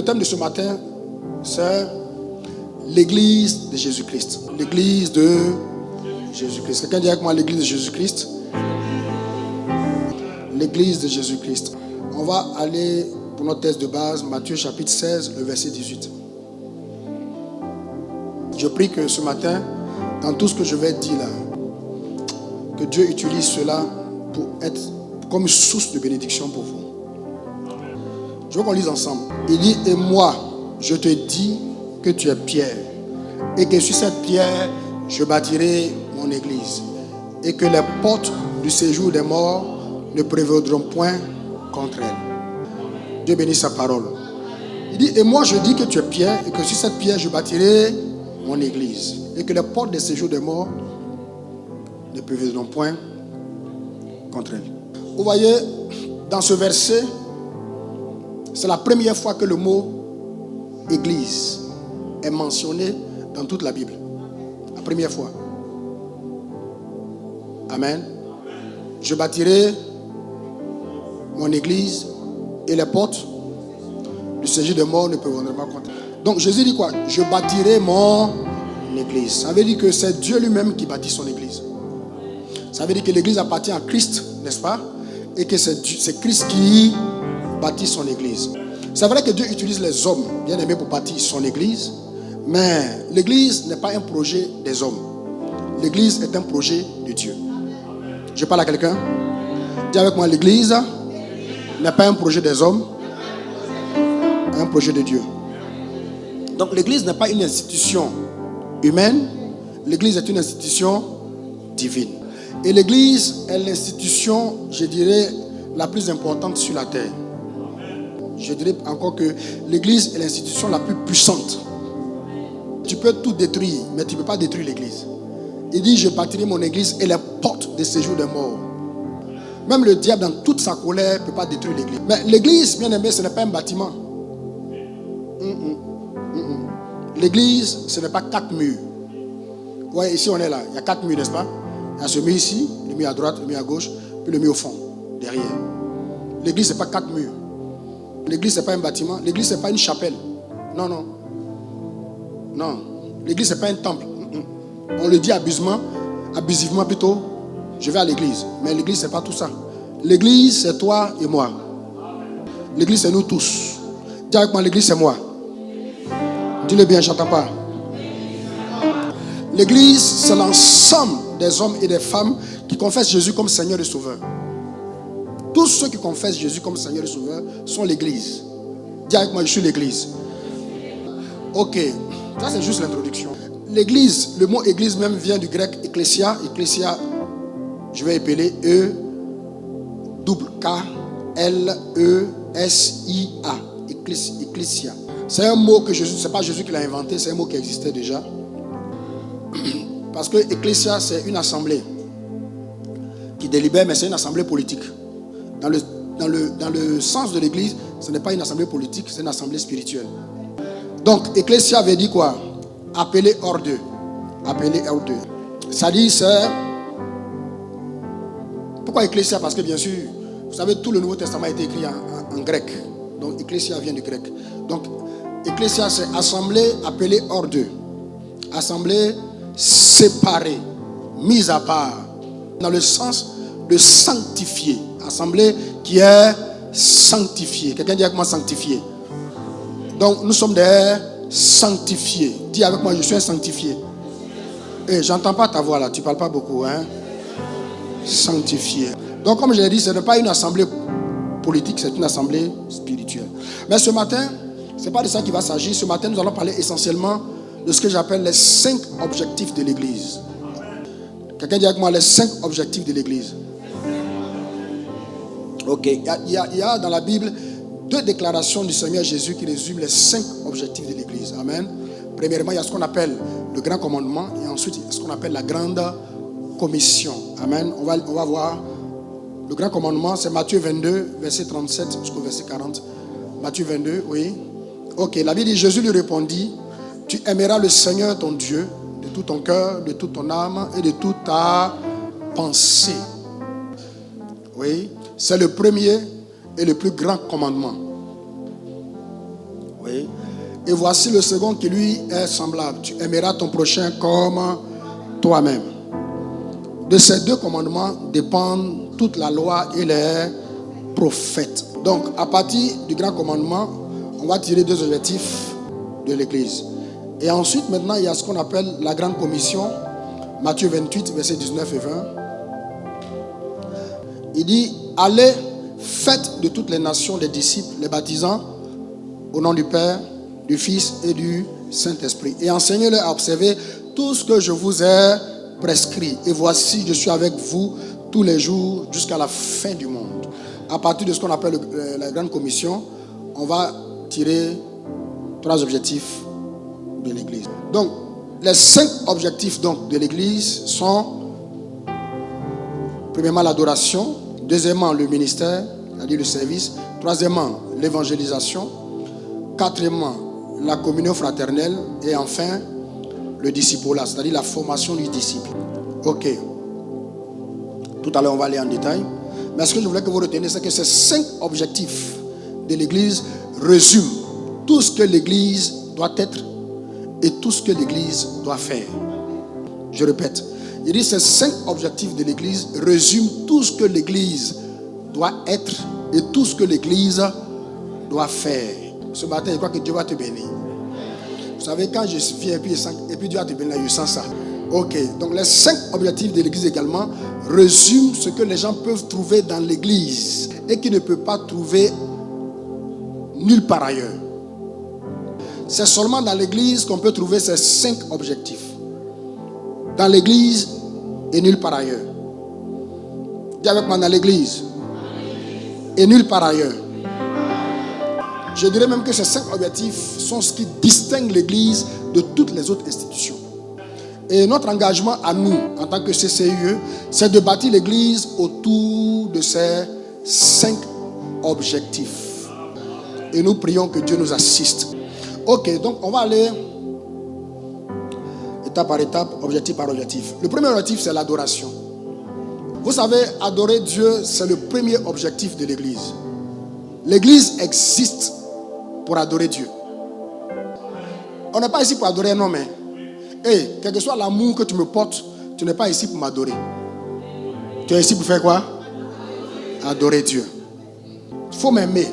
le thème de ce matin, c'est l'église de Jésus-Christ. L'église de Jésus-Christ. Quelqu'un dit avec moi l'église de Jésus-Christ? L'église de Jésus-Christ. On va aller pour notre texte de base, Matthieu chapitre 16, le verset 18. Je prie que ce matin, dans tout ce que je vais dire là, que Dieu utilise cela pour être comme une source de bénédiction pour vous. Je veux qu'on lise ensemble. Il dit, et moi, je te dis que tu es Pierre, et que sur cette pierre, je bâtirai mon église, et que les portes du séjour des morts ne prévaudront point contre elle. Dieu bénisse sa parole. Il dit, et moi je dis que tu es Pierre, et que sur cette pierre, je bâtirai mon église, et que les portes des séjours des morts ne prévaudront point contre elle. Vous voyez, dans ce verset, c'est la première fois que le mot église est mentionné dans toute la Bible. La première fois. Amen. Je bâtirai mon église et les portes du séjour des morts ne prévaudront pas contre. Donc Jésus dit quoi? Je bâtirai mon église. Ça veut dire que c'est Dieu lui-même qui bâtit son église. Ça veut dire que l'église appartient à Christ, n'est-ce pas? Et que c'est Christ qui bâtit son église. C'est vrai que Dieu utilise les hommes bien aimés pour bâtir son église, mais l'église n'est pas un projet des hommes. L'église est un projet de Dieu. Je parle à quelqu'un? Dis avec moi, l'église n'est pas un projet des hommes, un projet de Dieu. Donc l'église n'est pas une institution humaine, l'église est une institution divine. Et l'église est l'institution, je dirais, la plus importante sur la terre. Je dirais encore que l'église est l'institution la plus puissante. Tu peux tout détruire, mais tu ne peux pas détruire l'église. Il dit, je bâtirai mon église et les portes des séjours des morts. Même le diable, dans toute sa colère, ne peut pas détruire l'église. Mais l'église, bien aimé, ce n'est pas un bâtiment. L'église, ce n'est pas 4 murs. Vous voyez, ici on est là, il y a 4 murs, n'est-ce pas? Il y a ce mur ici, le mur à droite, le mur à gauche, puis le mur au fond, derrière. L'église, ce n'est pas 4 murs. L'église, ce n'est pas un bâtiment. L'église, ce n'est pas une chapelle. Non, non. Non. L'église, ce n'est pas un temple. On le dit abusivement plutôt. Je vais à l'église. Mais l'église, ce n'est pas tout ça. L'église, c'est toi et moi. L'église, c'est nous tous. Dis avec moi, l'église, c'est moi. Dis-le bien, j'entends pas. L'église, c'est l'ensemble des hommes et des femmes qui confessent Jésus comme Seigneur et Sauveur. Tous ceux qui confessent Jésus comme Seigneur et Sauveur sont l'église. Dis avec moi, je suis l'église. Ok, ça c'est juste l'introduction. L'église, le mot église même vient du grec ecclesia. Ecclesia, je vais épeler E-K-L-E-S-I-A. Ecclesia. C'est un mot que Jésus, c'est pas Jésus qui l'a inventé, c'est un mot qui existait déjà. Parce que ecclesia, c'est une assemblée qui délibère, mais c'est une assemblée politique. Dans le sens de l'église, ce n'est pas une assemblée politique, c'est une assemblée spirituelle. Donc, ecclesia veut dire quoi? Appeler hors d'eux. Appeler hors d'eux. Ça dit, c'est... Pourquoi ecclesia? Parce que bien sûr, vous savez, tout le Nouveau Testament a été écrit en grec. Donc, ecclesia vient du grec. Donc, ecclesia, c'est assemblée, appelée hors d'eux. Assemblée séparée, mise à part. Dans le sens de sanctifier. Assemblée qui est sanctifiée. Quelqu'un dit avec moi sanctifié. Donc nous sommes des sanctifiés. Dis avec moi, je suis un sanctifié. Eh, j'entends pas ta voix là, tu parles pas beaucoup, hein? Sanctifié. Donc comme je l'ai dit, ce n'est pas une assemblée politique, c'est une assemblée spirituelle. Mais ce matin, ce n'est pas de ça qu'il va s'agir. Ce matin, nous allons parler essentiellement de ce que j'appelle les 5 objectifs de l'église. Quelqu'un dit avec moi les 5 objectifs de l'église. Ok, il y a dans la Bible 2 déclarations du Seigneur Jésus qui résument les 5 objectifs de l'église. Amen. Premièrement, il y a ce qu'on appelle le grand commandement et ensuite il y a ce qu'on appelle la grande commission. Amen. On va voir. Le grand commandement, c'est Matthieu 22, verset 37 jusqu'au verset 40. Matthieu 22, oui. Ok, la Bible dit, Jésus lui répondit, tu aimeras le Seigneur ton Dieu de tout ton cœur, de toute ton âme et de toute ta pensée. Oui. C'est le premier et le plus grand commandement. Oui. Et voici le second qui lui est semblable. Tu aimeras ton prochain comme toi-même. De ces deux commandements dépendent toute la loi et les prophètes. Donc, à partir du grand commandement, on va tirer deux objectifs de l'Église. Et ensuite, maintenant, il y a ce qu'on appelle la grande commission. Matthieu 28, versets 19 et 20. Il dit, allez, faites de toutes les nations des disciples, les baptisant au nom du Père, du Fils et du Saint-Esprit. Et enseignez-leur à observer tout ce que je vous ai prescrit. Et voici, je suis avec vous tous les jours jusqu'à la fin du monde. À partir de ce qu'on appelle la grande commission, on va tirer 3 objectifs de l'Église. Donc, les 5 objectifs donc, de l'Église sont, premièrement, l'adoration. Deuxièmement, le ministère, c'est-à-dire le service. Troisièmement, l'évangélisation. Quatrièmement, la communion fraternelle. Et enfin, le discipulat, c'est-à-dire la formation du disciple. Ok. Tout à l'heure, on va aller en détail. Mais ce que je voulais que vous reteniez, c'est que ces 5 objectifs de l'Église résument tout ce que l'Église doit être et tout ce que l'Église doit faire. Je répète. Il dit ces 5 objectifs de l'Église résument tout ce que l'Église doit être et tout ce que l'Église doit faire. Ce matin, je crois que Dieu va te bénir. Vous savez, quand je viens et puis Dieu va te bénir, je sens ça. Ok, donc les 5 objectifs de l'Église également résument ce que les gens peuvent trouver dans l'Église et qu'ils ne peuvent pas trouver nulle part ailleurs. C'est seulement dans l'Église qu'on peut trouver ces 5 objectifs. Dans l'Église et nulle part ailleurs. Dis avec moi, dans l'Église et nulle part ailleurs. Je dirais même que ces 5 objectifs sont ce qui distingue l'Église de toutes les autres institutions. Et notre engagement à nous, en tant que CCIE, c'est de bâtir l'Église autour de ces 5 objectifs. Et nous prions que Dieu nous assiste. Ok, donc on va aller étape par étape, objectif par objectif. Le premier objectif, c'est l'adoration. Vous savez, adorer Dieu, c'est le premier objectif de l'Église. L'Église existe pour adorer Dieu. On n'est pas ici pour adorer un homme. Et quel que soit l'amour que tu me portes, tu n'es pas ici pour m'adorer. Tu es ici pour faire quoi? Adorer Dieu. Il faut m'aimer.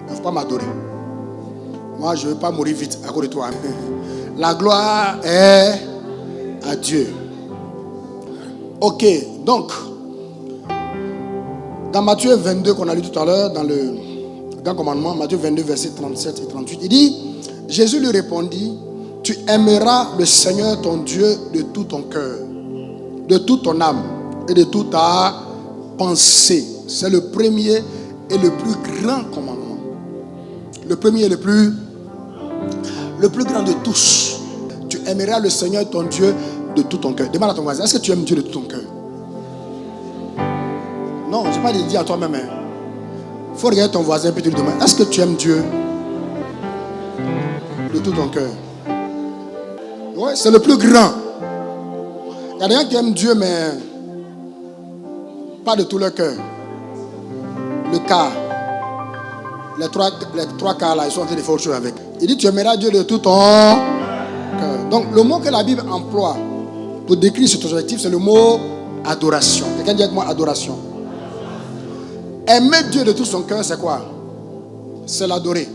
Il ne faut pas m'adorer. Moi, je ne veux pas mourir vite à cause de toi. La gloire est à Dieu. Ok, donc, dans Matthieu 22, qu'on a lu tout à l'heure, dans le grand commandement, Matthieu 22, versets 37 et 38, il dit, Jésus lui répondit, tu aimeras le Seigneur ton Dieu de tout ton cœur, de toute ton âme et de toute ta pensée. C'est le premier et le plus grand commandement. Le premier et le plus grand de tous. Tu aimeras le Seigneur ton Dieu de tout ton cœur. Demande à ton voisin, est-ce que tu aimes Dieu de tout ton cœur? Non, je n'ai pas dit à toi-même. Il faut regarder ton voisin et puis tu lui demandes, est-ce que tu aimes Dieu de tout ton cœur? Oui, c'est le plus grand. Il y a des gens qui aiment Dieu, mais pas de tout leur cœur. Le quart, les trois quarts là, ils sont en train de faire autre chose avec. Il dit, tu aimeras Dieu de tout ton cœur. Donc, le mot que la Bible emploie pour décrire cet objectif, c'est le mot adoration. Quelqu'un dit avec moi adoration. Aimer Dieu de tout son cœur, c'est quoi? C'est l'adorer.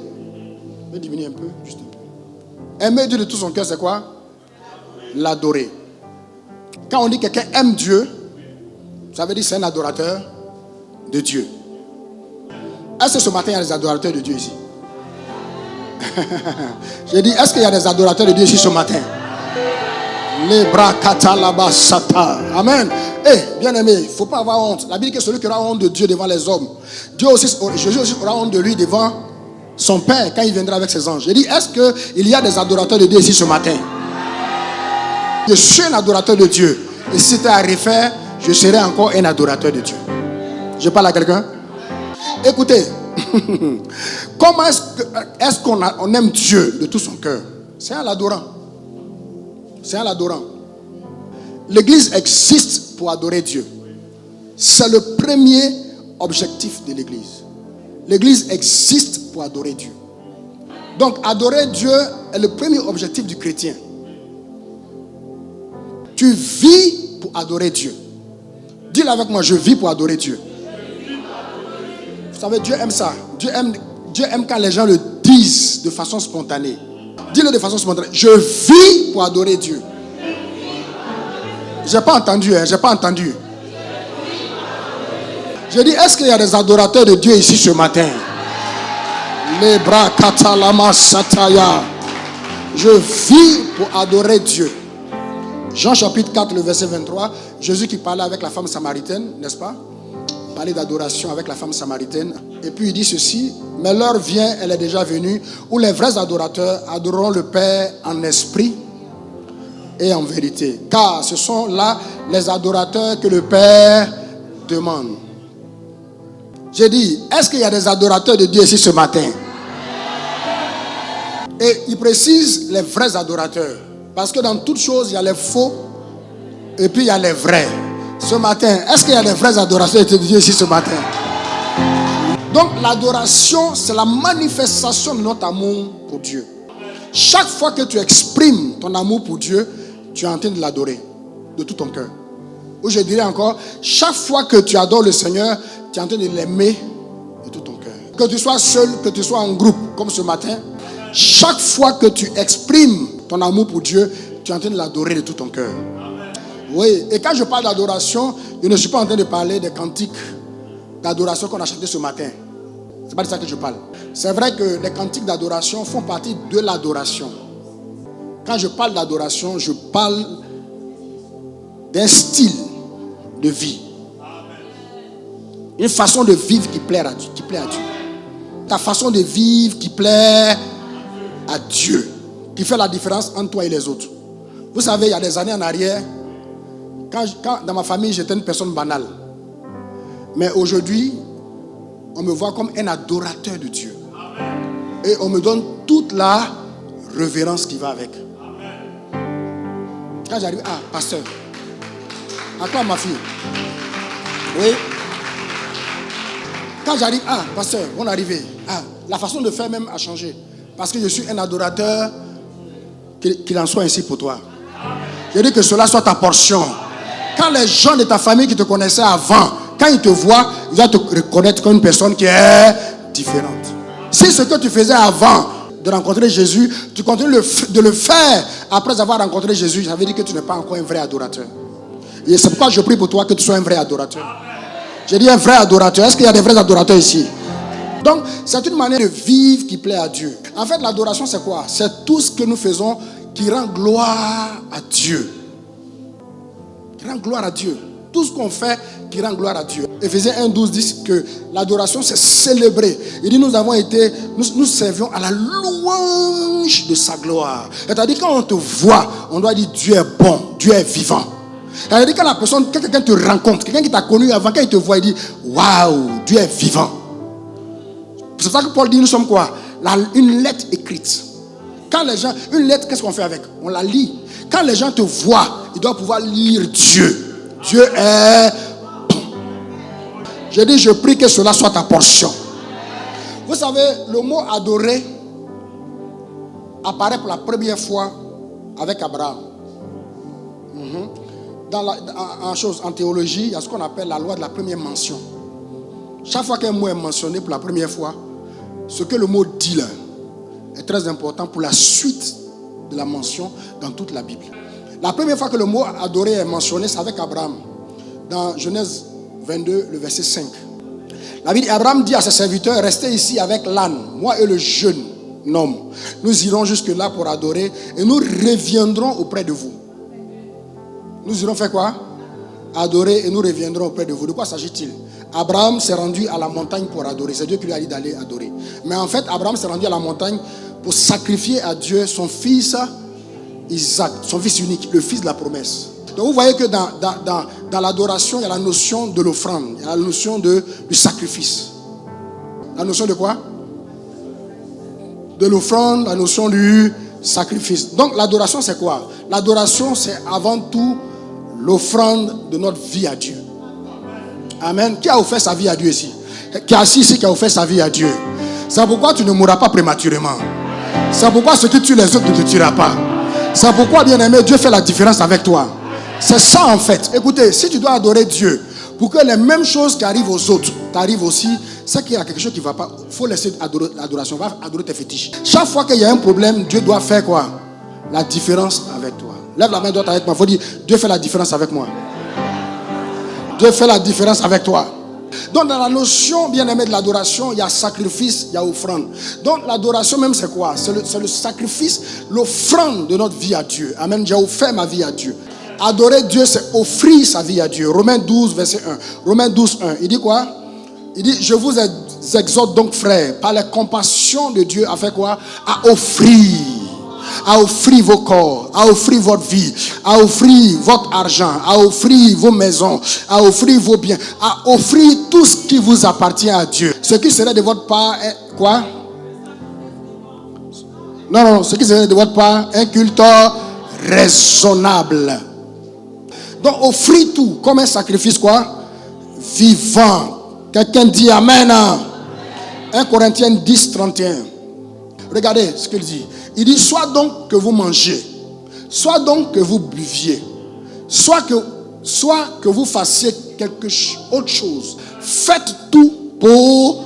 Je vais diminuer un peu, juste un peu. Aimer Dieu de tout son cœur, c'est quoi? L'adorer. Quand on dit que quelqu'un aime Dieu, ça veut dire que c'est un adorateur de Dieu. Est-ce que ce matin il y a des adorateurs de Dieu ici? J'ai dit, est-ce qu'il y a des adorateurs de Dieu ici ce matin? Les bras katalaba sata. Amen. Bien aimé, il ne faut pas avoir honte. La Bible dit que celui qui aura honte de Dieu devant les hommes, Jésus aussi aura honte de lui devant son Père quand il viendra avec ses anges. J'ai dit, est-ce qu'il y a des adorateurs de Dieu ici ce matin? Je suis un adorateur de Dieu. Et si c'était à refaire, je serai encore un adorateur de Dieu. Je parle à quelqu'un? Écoutez, comment est-ce qu'on aime Dieu de tout son cœur? C'est en l'adorant. C'est en l'adorant. L'Église existe pour adorer Dieu. C'est le premier objectif de l'Église. L'Église existe pour adorer Dieu. Donc, adorer Dieu est le premier objectif du chrétien. Tu vis pour adorer Dieu. Dis-le avec moi, je vis pour adorer Dieu. Vous savez, Dieu aime ça. Dieu aime quand les gens le disent de façon spontanée. Dis-le de façon spontanée. Je vis pour adorer Dieu. J'ai pas entendu, j'ai pas entendu. Je dis, est-ce qu'il y a des adorateurs de Dieu ici ce matin? Les bras katalama sataya. Je vis pour adorer Dieu. Jean chapitre 4, le verset 23. Jésus qui parlait avec la femme samaritaine, n'est-ce pas? Parlait d'adoration avec la femme samaritaine. Et puis il dit ceci, mais l'heure vient, elle est déjà venue, où les vrais adorateurs adoreront le Père en esprit et en vérité. Car ce sont là les adorateurs que le Père demande. J'ai dit, est-ce qu'il y a des adorateurs de Dieu ici ce matin? Et il précise les vrais adorateurs. Parce que dans toutes choses, il y a les faux et puis il y a les vrais. Ce matin, est-ce qu'il y a des vrais adorateurs de Dieu ici ce matin? Donc l'adoration, c'est la manifestation de notre amour pour Dieu. Chaque fois que tu exprimes ton amour pour Dieu, tu es en train de l'adorer de tout ton cœur. Ou je dirais encore, chaque fois que tu adores le Seigneur, tu es en train de l'aimer de tout ton cœur. Que tu sois seul, que tu sois en groupe, comme ce matin, chaque fois que tu exprimes ton amour pour Dieu, tu es en train de l'adorer de tout ton cœur. Oui, et quand je parle d'adoration, je ne suis pas en train de parler des cantiques d'adoration qu'on a chantés ce matin. C'est pas de ça que je parle. C'est vrai que les cantiques d'adoration font partie de l'adoration. Quand je parle d'adoration, je parle d'un style de vie. Une façon de vivre qui plaît à Dieu. Ta façon de vivre qui plaît à Dieu. Qui fait la différence entre toi et les autres. Vous savez, il y a des années en arrière, quand dans ma famille, j'étais une personne banale. Mais aujourd'hui, on me voit comme un adorateur de Dieu. Et on me donne toute la révérence qui va avec. Quand j'arrive, pasteur. À toi, ma fille. Oui. Quand j'arrive, pasteur, on est arrivé. La façon de faire même a changé. Parce que je suis un adorateur, qu'il en soit ainsi pour toi. Je dis que cela soit ta portion. Quand les gens de ta famille qui te connaissaient avant, quand ils te voient, ils vont te reconnaître comme une personne qui est différente. Si ce que tu faisais avant de rencontrer Jésus, tu continues de le faire après avoir rencontré Jésus, ça veut dire que tu n'es pas encore un vrai adorateur. Et c'est pourquoi je prie pour toi que tu sois un vrai adorateur. J'ai dit un vrai adorateur. Est-ce qu'il y a des vrais adorateurs ici? Donc, c'est une manière de vivre qui plaît à Dieu. En fait, l'adoration, c'est quoi? C'est tout ce que nous faisons qui rend gloire à Dieu. Qui rend gloire à Dieu. Tout ce qu'on fait qui rend gloire à Dieu. Éphésiens 1:12 dit que l'adoration, c'est célébrer. Il dit, nous servions à la louange de sa gloire. C'est-à-dire, quand on te voit, on doit dire, Dieu est bon, Dieu est vivant. C'est-à-dire, quand quelqu'un te rencontre, quelqu'un qui t'a connu avant, quand il te voit, il dit, waouh, Dieu est vivant. C'est ça que Paul dit, nous sommes quoi? Une lettre écrite. Quand les gens, une lettre, qu'est-ce qu'on fait avec? On la lit. Quand les gens te voient, ils doivent pouvoir lire Dieu. Dieu est bon. Je dis, je prie que cela soit ta portion. Vous savez, le mot adorer apparaît pour la première fois avec Abraham. En théologie, il y a ce qu'on appelle la loi de la première mention. Chaque fois qu'un mot est mentionné pour la première fois, ce que le mot dit là est très important pour la suite de la mention dans toute la Bible. La première fois que le mot adorer est mentionné, c'est avec Abraham. Dans Genèse 22, le verset 5. La Bible dit, Abraham dit à ses serviteurs, restez ici avec l'âne, moi et le jeune homme. Nous irons jusque là pour adorer et nous reviendrons auprès de vous. Nous irons faire quoi? Adorer et nous reviendrons auprès de vous. De quoi s'agit-il? Abraham s'est rendu à la montagne pour adorer. C'est Dieu qui lui a dit d'aller adorer. Mais en fait, Abraham s'est rendu à la montagne pour sacrifier à Dieu son fils Isaac, son fils unique, le fils de la promesse. Donc vous voyez que dans l'adoration, il y a la notion de l'offrande, il y a la notion du sacrifice. La notion de quoi? De l'offrande, la notion du sacrifice. Donc l'adoration, c'est quoi? L'adoration, c'est avant tout l'offrande de notre vie à Dieu. Amen. Qui a offert sa vie à Dieu ici? Qui est assis ici, qui a offert sa vie à Dieu? C'est pourquoi tu ne mourras pas prématurément. C'est pourquoi ce qui tue les autres ne te tuera pas. C'est pourquoi, bien-aimé, Dieu fait la différence avec toi. C'est ça en fait. Écoutez, si tu dois adorer Dieu, pour que les mêmes choses qui arrivent aux autres t'arrivent aussi, c'est qu'il y a quelque chose qui ne va pas. Il faut laisser l'adoration. Va adorer tes fétiches. Chaque fois qu'il y a un problème, Dieu doit faire quoi? La différence avec toi. Lève la main droite avec moi. Il faut dire, Dieu fait la différence avec moi. Dieu fait la différence avec toi. Donc dans la notion, bien-aimé, de l'adoration, il y a sacrifice, il y a offrande. Donc l'adoration même, c'est quoi? C'est le sacrifice, l'offrande de notre vie à Dieu. Amen. J'ai offert ma vie à Dieu. Adorer Dieu, c'est offrir sa vie à Dieu. Romains 12, verset 1. Romains 12, 1. Il dit quoi? Il dit, je vous exhorte donc, frères, par la compassion de Dieu, à faire quoi? À offrir vos corps, à offrir votre vie, à offrir votre argent, à offrir vos maisons, à offrir vos biens, à offrir tout ce qui vous appartient à Dieu. Ce qui serait de votre part est quoi? Non, ce qui serait de votre part un culte raisonnable. Donc offrir tout comme un sacrifice quoi? Vivant. Quelqu'un dit Amen. 1 Corinthiens 10, 31. Regardez ce qu'il dit. Il dit, soit donc que vous mangez, soit donc que vous buviez, soit que vous fassiez autre chose. Faites tout pour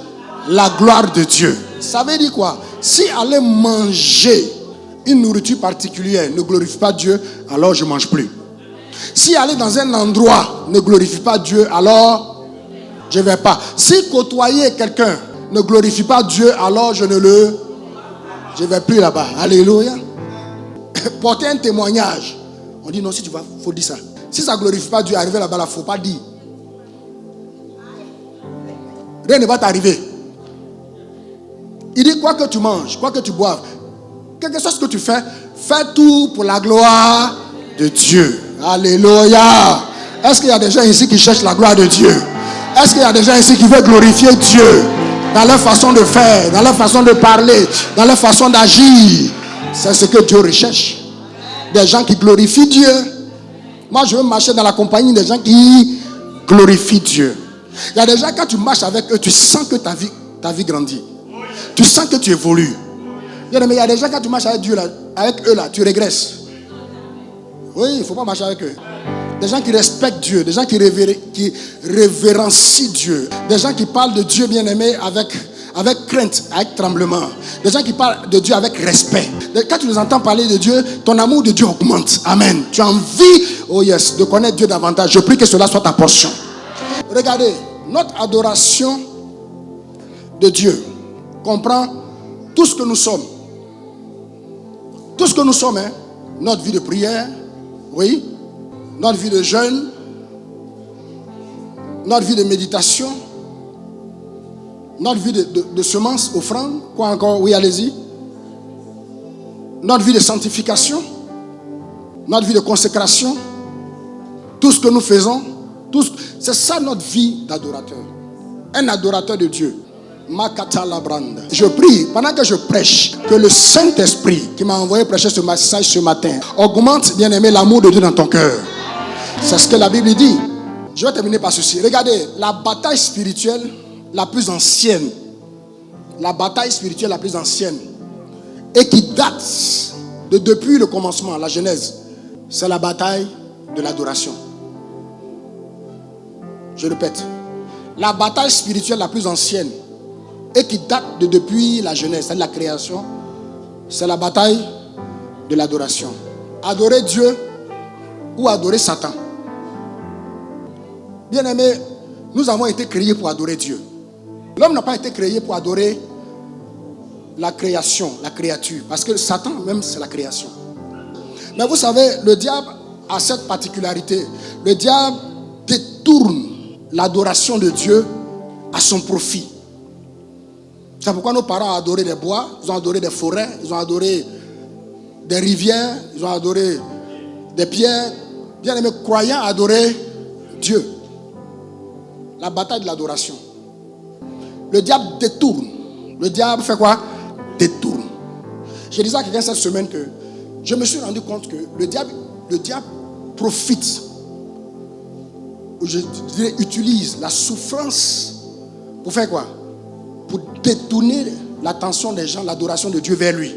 la gloire de Dieu. Ça veut dire quoi? Si aller manger une nourriture particulière ne glorifie pas Dieu, alors je ne mange plus. Si aller dans un endroit ne glorifie pas Dieu, alors je ne vais pas. Si côtoyer quelqu'un ne glorifie pas Dieu, alors je ne vais plus là-bas. Alléluia. Porter un témoignage. On dit non, si tu vas, il faut dire ça. Si ça ne glorifie pas Dieu, arriver là-bas, il ne faut pas dire. Rien ne va t'arriver. Il dit quoi que tu manges, quoi que tu boives, quelque chose que tu fais, fais tout pour la gloire de Dieu. Alléluia. Est-ce qu'il y a des gens ici qui cherchent la gloire de Dieu? Est-ce qu'il y a des gens ici qui veulent glorifier Dieu dans leur façon de faire, dans leur façon de parler, dans leur façon d'agir? C'est ce que Dieu recherche. Des gens qui glorifient Dieu. Moi, je veux marcher dans la compagnie des gens qui glorifient Dieu. Il y a des gens, quand tu marches avec eux, tu sens que ta vie grandit. Tu sens que tu évolues. Mais il y a des gens, quand tu marches avec Dieu, avec eux, tu régresses. Oui, il ne faut pas marcher avec eux. Des gens qui respectent Dieu, des gens qui révérencient Dieu, des gens qui parlent de Dieu bien-aimé avec crainte, avec tremblement, des gens qui parlent de Dieu avec respect. Quand tu les entends parler de Dieu, ton amour de Dieu augmente. Amen. Tu as envie, oh yes, de connaître Dieu davantage. Je prie que cela soit ta portion. Regardez, notre adoration de Dieu comprend tout ce que nous sommes. Tout ce que nous sommes, hein? Notre vie de prière, oui, notre vie de jeûne, notre vie de méditation, notre vie de semences, offrande, quoi encore? Oui, allez-y. Notre vie de sanctification, notre vie de consécration, tout ce que nous faisons, c'est ça notre vie d'adorateur. Un adorateur de Dieu. Je prie, pendant que je prêche, que le Saint-Esprit qui m'a envoyé prêcher ce message ce matin augmente, bien-aimé, l'amour de Dieu dans ton cœur. C'est ce que la Bible dit. Je vais terminer par ceci. Regardez, la bataille spirituelle la plus ancienne, et qui date depuis le commencement, la Genèse, c'est la bataille de l'adoration. Je répète, la bataille spirituelle la plus ancienne et qui date depuis la Genèse, c'est la création, c'est la bataille de l'adoration. Adorer Dieu ou adorer Satan. Bien-aimés, nous avons été créés pour adorer Dieu. L'homme n'a pas été créé pour adorer la création, la créature, parce que Satan même c'est la création. Mais vous savez, le diable a cette particularité. Le diable détourne l'adoration de Dieu à son profit. C'est pourquoi nos parents ont adoré des bois, ils ont adoré des forêts, ils ont adoré des rivières, ils ont adoré des pierres. Bien-aimés croyants adoraient Dieu. La bataille de l'adoration. Le diable détourne. Le diable fait quoi? Détourne. Je disais à quelqu'un cette semaine que je me suis rendu compte que le diable profite, je dirais utilise la souffrance pour faire quoi? Pour détourner l'attention des gens, l'adoration de Dieu vers lui.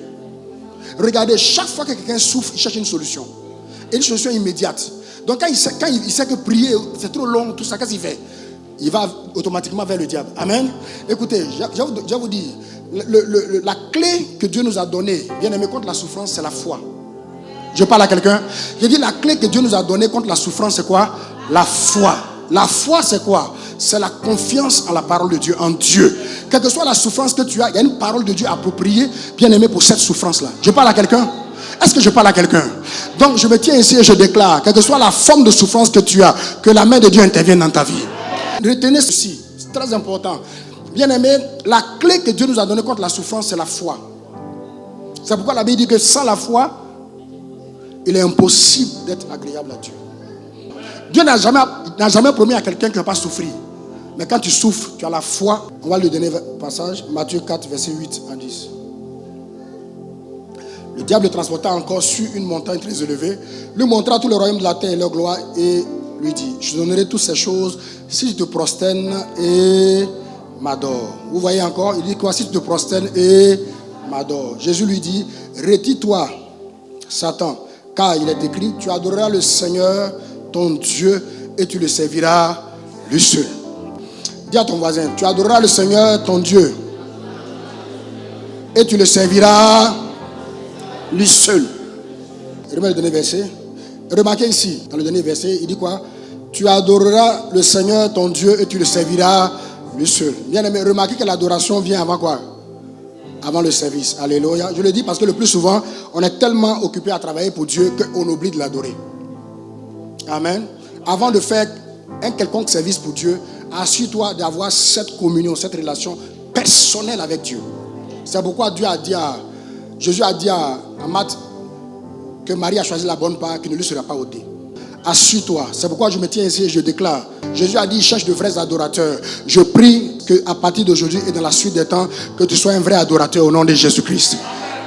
Regardez, chaque fois que quelqu'un souffre, il cherche une solution. Et une solution immédiate. Donc quand il sait que prier, c'est trop long, tout ça, qu'est-ce qu'il fait? Il va automatiquement vers le diable. Amen. Écoutez, je vais vous dire, la clé que Dieu nous a donnée, bien aimé, contre la souffrance, c'est la foi. Je parle à quelqu'un. Je dis, la clé que Dieu nous a donnée contre la souffrance, c'est quoi? La foi. La foi, c'est quoi? C'est la confiance en la parole de Dieu, en Dieu. Quelle que soit la souffrance que tu as, il y a une parole de Dieu appropriée, bien aimé, pour cette souffrance-là. Je parle à quelqu'un? Est-ce que je parle à quelqu'un? Donc, je me tiens ici et je déclare, quelle que soit la forme de souffrance que tu as, que la main de Dieu intervienne dans ta vie. Retenez ceci, c'est très important. Bien aimé, la clé que Dieu nous a donnée contre la souffrance, c'est la foi. C'est pourquoi la Bible dit que sans la foi, il est impossible d'être agréable à Dieu. Dieu n'a jamais promis à quelqu'un qui ne va pas souffrir. Mais quand tu souffres, tu as la foi. On va lui donner un passage, Matthieu 4, verset 8 à 10. Le diable le transporta encore sur une montagne très élevée, lui montra tout le royaume de la terre et leur gloire, et lui dit, je donnerai toutes ces choses si tu te prosternes et m'adores. Vous voyez encore, il dit quoi? Si tu te prosternes et m'adores. Jésus lui dit, retire-toi, Satan, car il est écrit, tu adoreras le Seigneur, ton Dieu, et tu le serviras lui seul. Dis à ton voisin, tu adoreras le Seigneur, ton Dieu, et tu le serviras lui seul. Remets le dernier verset. Remarquez ici, dans le dernier verset, il dit quoi? Tu adoreras le Seigneur, ton Dieu, et tu le serviras lui seul. Bien aimé, remarquez que l'adoration vient avant quoi? Avant le service. Alléluia. Je le dis parce que le plus souvent, on est tellement occupé à travailler pour Dieu qu'on oublie de l'adorer. Amen. Avant de faire un quelconque service pour Dieu, assure-toi d'avoir cette communion, cette relation personnelle avec Dieu. C'est pourquoi Jésus a dit à Marthe que Marie a choisi la bonne part qui ne lui sera pas ôtée. Assure-toi. C'est pourquoi je me tiens ici et je déclare. Jésus a dit, il cherche de vrais adorateurs. Je prie qu'à partir d'aujourd'hui et dans la suite des temps, que tu sois un vrai adorateur au nom de Jésus-Christ.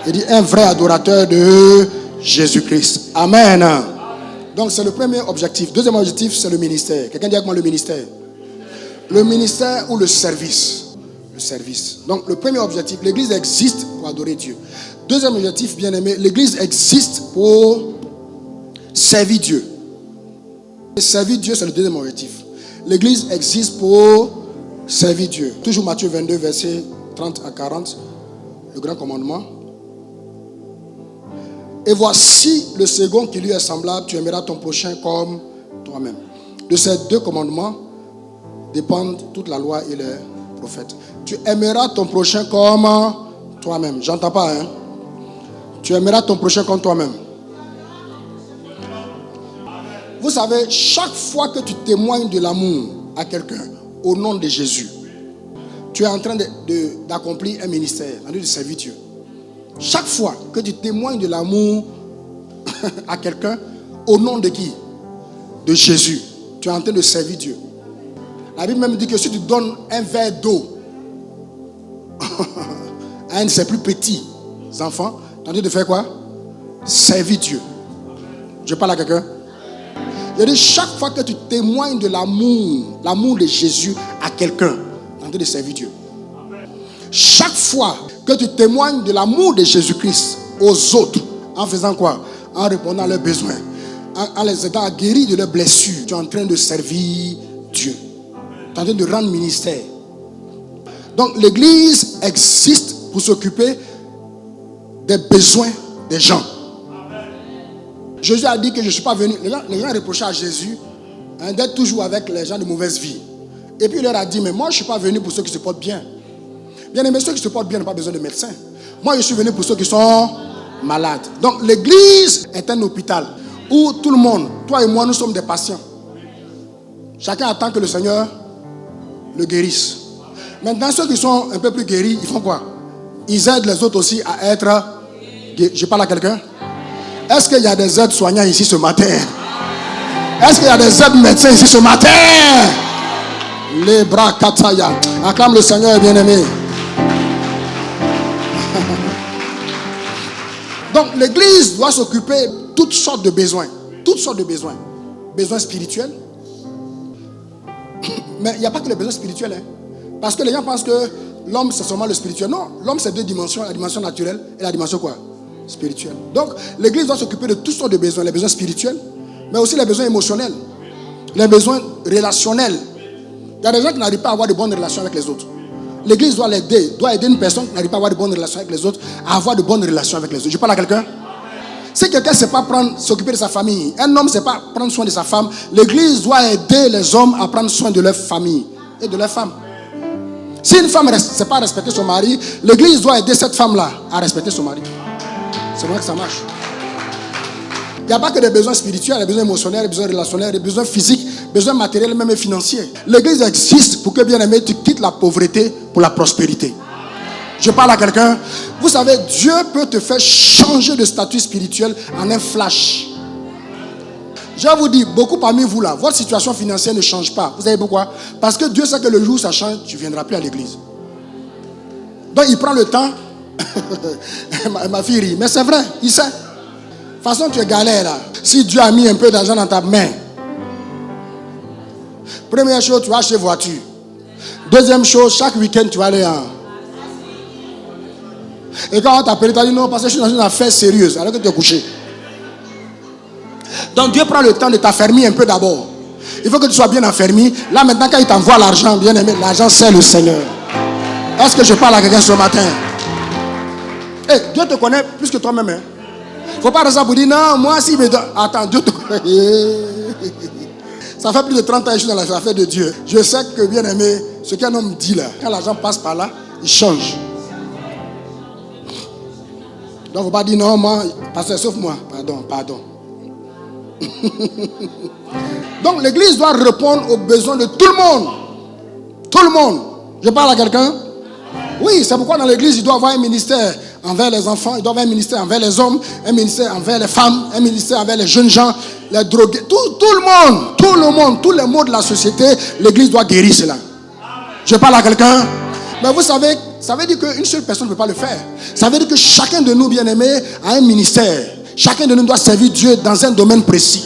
Il dit un vrai adorateur de Jésus-Christ. Amen. Donc c'est le premier objectif. Deuxième objectif, c'est le ministère. Quelqu'un dit avec moi le ministère. Le ministère ou le service. Le service. Donc le premier objectif, l'église existe pour adorer Dieu. Deuxième objectif, bien aimé, l'église existe pour servir Dieu. Et servir Dieu, c'est le deuxième objectif. L'église existe pour servir Dieu. Toujours Matthieu 22, versets 30 à 40, le grand commandement. Et voici le second qui lui est semblable, tu aimeras ton prochain comme toi-même. De ces deux commandements dépendent toute la loi et les prophètes. Tu aimeras ton prochain comme toi-même. J'entends pas, hein? Tu aimeras ton prochain comme toi-même. Vous savez, chaque fois que tu témoignes de l'amour à quelqu'un, au nom de Jésus, tu es en train d'accomplir un ministère, en train de servir Dieu. Chaque fois que tu témoignes de l'amour à quelqu'un, au nom de qui? De Jésus. Tu es en train de servir Dieu. La Bible même dit que si tu donnes un verre d'eau à un de ses plus petits enfants, tu es en train de faire quoi? Servir Dieu. Je parle à quelqu'un? Je dis, chaque fois que tu témoignes de l'amour de Jésus à quelqu'un, tu es en train de servir Dieu. Chaque fois que tu témoignes de l'amour de Jésus-Christ aux autres, en faisant quoi? En répondant à leurs besoins, en les aidant à guérir de leurs blessures, tu es en train de servir Dieu. Tu es en train de rendre ministère. Donc l'église existe pour s'occuper des besoins des gens. Jésus a dit que je ne suis pas venu. Les gens reprochaient à Jésus d'être toujours avec les gens de mauvaise vie. Et puis il leur a dit, mais moi je ne suis pas venu pour ceux qui se portent bien. Bien aimé, ceux qui se portent bien n'ont pas besoin de médecins. Moi je suis venu pour ceux qui sont malades. Donc l'église est un hôpital où tout le monde, toi et moi, nous sommes des patients. Chacun attend que le Seigneur le guérisse. Maintenant, ceux qui sont un peu plus guéris, ils font quoi? Ils aident les autres aussi à être guéris. Je parle à quelqu'un? Est-ce qu'il y a des aides soignants ici ce matin? Est-ce qu'il y a des aides médecins ici ce matin? Les bras kataya. Acclame le Seigneur, bien-aimé. Donc l'église doit s'occuper de toutes sortes de besoins. Toutes sortes de besoins. Besoins spirituels. Mais il n'y a pas que les besoins spirituels. Hein. Parce que les gens pensent que l'homme c'est seulement le spirituel. Non, l'homme c'est deux dimensions. La dimension naturelle et la dimension quoi? spirituel. Donc, l'église doit s'occuper de toutes sortes de besoins. Les besoins spirituels, mais aussi les besoins émotionnels. Les besoins relationnels. Il y a des gens qui n'arrivent pas à avoir de bonnes relations avec les autres. L'église doit l'aider, doit aider une personne qui n'arrive pas à avoir de bonnes relations avec les autres à avoir de bonnes relations avec les autres. Je parle à quelqu'un. Si quelqu'un ne sait pas s'occuper de sa famille, un homme ne sait pas prendre soin de sa femme, l'église doit aider les hommes à prendre soin de leur famille et de leur femme. Si une femme ne sait pas respecter son mari, l'église doit aider cette femme-là à respecter son mari. C'est vrai que ça marche. Il n'y a pas que des besoins spirituels, des besoins émotionnels, des besoins relationnels, des besoins physiques, des besoins matériels, même financiers. L'église existe pour que, bien aimé, tu quittes la pauvreté pour la prospérité. Je parle à quelqu'un. Vous savez, Dieu peut te faire changer de statut spirituel en un flash. Je vous dis, beaucoup parmi vous là, votre situation financière ne change pas. Vous savez pourquoi? Parce que Dieu sait que le jour où ça change, tu ne viendras plus à l'église. Donc il prend le temps. ma fille rit, mais c'est vrai, il sait. De toute façon, tu es galère là. Si Dieu a mis un peu d'argent dans ta main, première chose, tu vas acheter voiture. Deuxième chose, chaque week-end, tu vas aller en... Et quand on t'appelle, tu as dit non, parce que je suis dans une affaire sérieuse, alors que tu es couché. Donc Dieu prend le temps de t'affermir un peu d'abord. Il faut que tu sois bien affermi. Là maintenant, quand il t'envoie l'argent, bien aimé, l'argent c'est le Seigneur. Est-ce que je parle à quelqu'un ce matin? Hey, Dieu te connaît plus que toi-même. Il ne faut pas rester pour dire non, moi si me donne. Attends, Dieu te connaît. Ça fait plus de 30 ans que je suis dans l'affaire de Dieu. Je sais que, bien aimé, ce qu'un homme dit là, quand l'argent passe par là, il change. Donc il ne faut pas dire non, moi, pasteur, sauf moi. Pardon. Donc l'église doit répondre aux besoins de tout le monde. Tout le monde. Je parle à quelqu'un? Oui, c'est pourquoi dans l'église, il doit y avoir un ministère envers les enfants, il doit y avoir un ministère envers les hommes, un ministère envers les femmes, un ministère envers les jeunes gens, les drogués, tout le monde, tous les maux de la société, l'église doit guérir cela. Je parle à quelqu'un? Mais vous savez, ça veut dire qu'une seule personne ne peut pas le faire. Ça veut dire que chacun de nous, bien-aimés, a un ministère. Chacun de nous doit servir Dieu dans un domaine précis.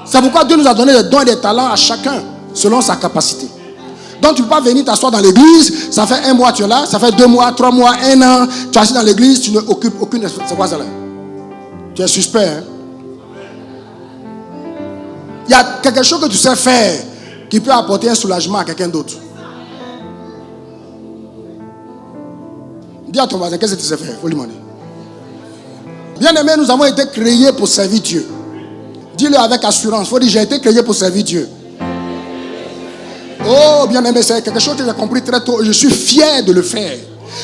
C'est pourquoi Dieu nous a donné des dons et des talents à chacun, selon sa capacité. Donc tu ne peux pas venir t'asseoir dans l'église, ça fait 1 mois tu es là, ça fait 2 mois, 3 mois, 1 an, tu es assis dans l'église, tu n'occupes aucune... C'est quoi ça là? Tu es suspect, hein? Il y a quelque chose que tu sais faire qui peut apporter un soulagement à quelqu'un d'autre. Dis à ton voisin, qu'est-ce que tu sais faire? Il faut lui demander. Bien aimé, nous avons été créés pour servir Dieu. Dis-le avec assurance. Il faut dire, j'ai été créé pour servir Dieu. Oh, bien aimé, c'est quelque chose que j'ai compris très tôt. Je suis fier de le faire.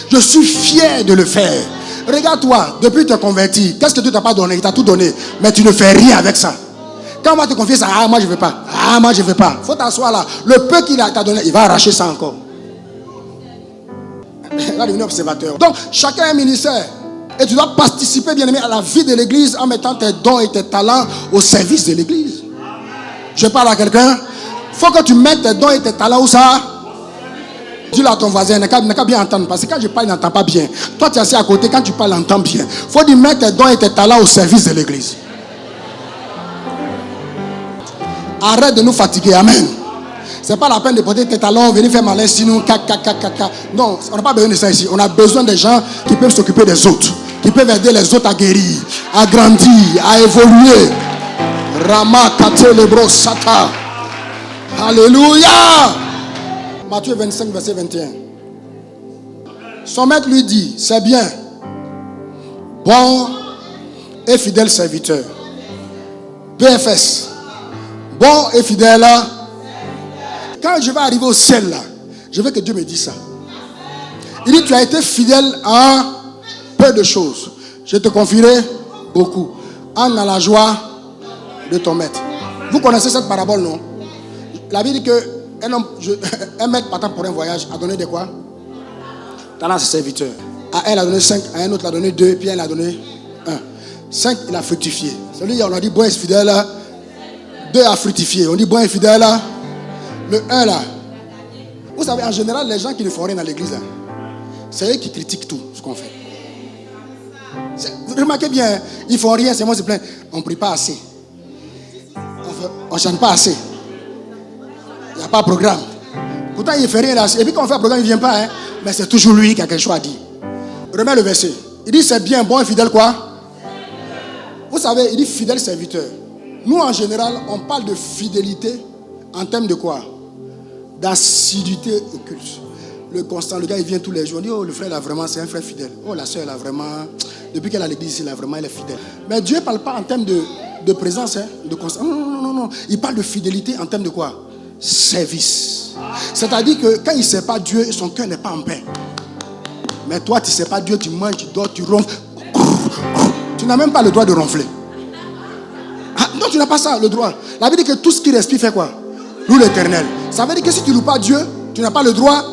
Je suis fier de le faire. Regarde-toi, depuis que tu es converti, qu'est-ce que Dieu t'a pas donné? Il t'a tout donné. Mais tu ne fais rien avec ça. Quand on va te confier ça, ah, moi je ne veux pas. Ah, moi je ne veux pas. Il faut t'asseoir là. Le peu qu'il t'a donné, il va arracher ça encore. Il va devenir observateur. Donc, chacun a un ministère. Et tu dois participer, bien aimé, à la vie de l'église en mettant tes dons et tes talents au service de l'église. Je parle à quelqu'un. Il faut que tu mettes tes dons et tes talents où ça? Dis-le à ton voisin, il n'a qu'à bien entendre. Parce que quand je parle, il n'entend pas bien. Toi, tu es assis à côté, quand tu parles, il entend bien. Il faut dire mettre tes dons et tes talents au service de l'église. Arrête de nous fatiguer, amen. Ce n'est pas la peine de porter tes talons, venir faire malin sinon, Non, on n'a pas besoin de ça ici. On a besoin des gens qui peuvent s'occuper des autres, qui peuvent aider les autres à guérir, à grandir, à évoluer. Rama Katelebro Sata. Alléluia. Matthieu 25, verset 21. Son maître lui dit, c'est bien, bon et fidèle serviteur. BFS. Bon et fidèle. Quand je vais arriver au ciel là, je veux que Dieu me dise ça. Il dit, tu as été fidèle à peu de choses. Je te confierai beaucoup. En dans la joie de ton maître. Vous connaissez cette parabole, non? La Bible dit qu'un maître partant pour un voyage a donné de quoi? Talent à ses serviteurs. À un, il a donné 5, à un autre, il a donné 2, puis il a donné 1. 5, il a fructifié. Celui on a dit bon et fidèle, 2 a fructifié. On dit bon et fidèle, le 1 là. Vous savez, en général, les gens qui ne font rien dans l'église, là, c'est eux qui critiquent tout ce qu'on fait. Remarquez bien, ils ne font rien, c'est moi qui se plaint. On ne prie pas assez. On ne chante pas assez. Il n'y a pas de programme. Pourtant, il ne fait rien là. Et puis quand on fait un programme, il ne vient pas. Hein? Mais c'est toujours lui qui a quelque chose à dire. Remets le verset. Il dit c'est bien, bon et fidèle quoi? Vous savez, il dit fidèle serviteur. Nous, en général, on parle de fidélité en termes de quoi? D'assiduité au culte. Le constant, le gars, il vient tous les jours. On dit, oh, le frère, là, vraiment, c'est un frère fidèle. Oh, la soeur, là, vraiment, depuis qu'elle a l'église ici, là, vraiment, elle est fidèle. Mais Dieu ne parle pas en termes de présence, hein, de constant. Non. Il parle de fidélité en termes de quoi? Service. C'est-à-dire que quand il ne sait pas Dieu, son cœur n'est pas en paix. Mais toi, tu ne sais pas Dieu, tu manges, tu dors, tu ronfles. Tu n'as même pas le droit de ronfler. Ah, non, tu n'as pas ça, le droit. La Bible dit que tout ce qui respire fait quoi? Loue l'Éternel. Ça veut dire que si tu ne loues pas Dieu, tu n'as pas le droit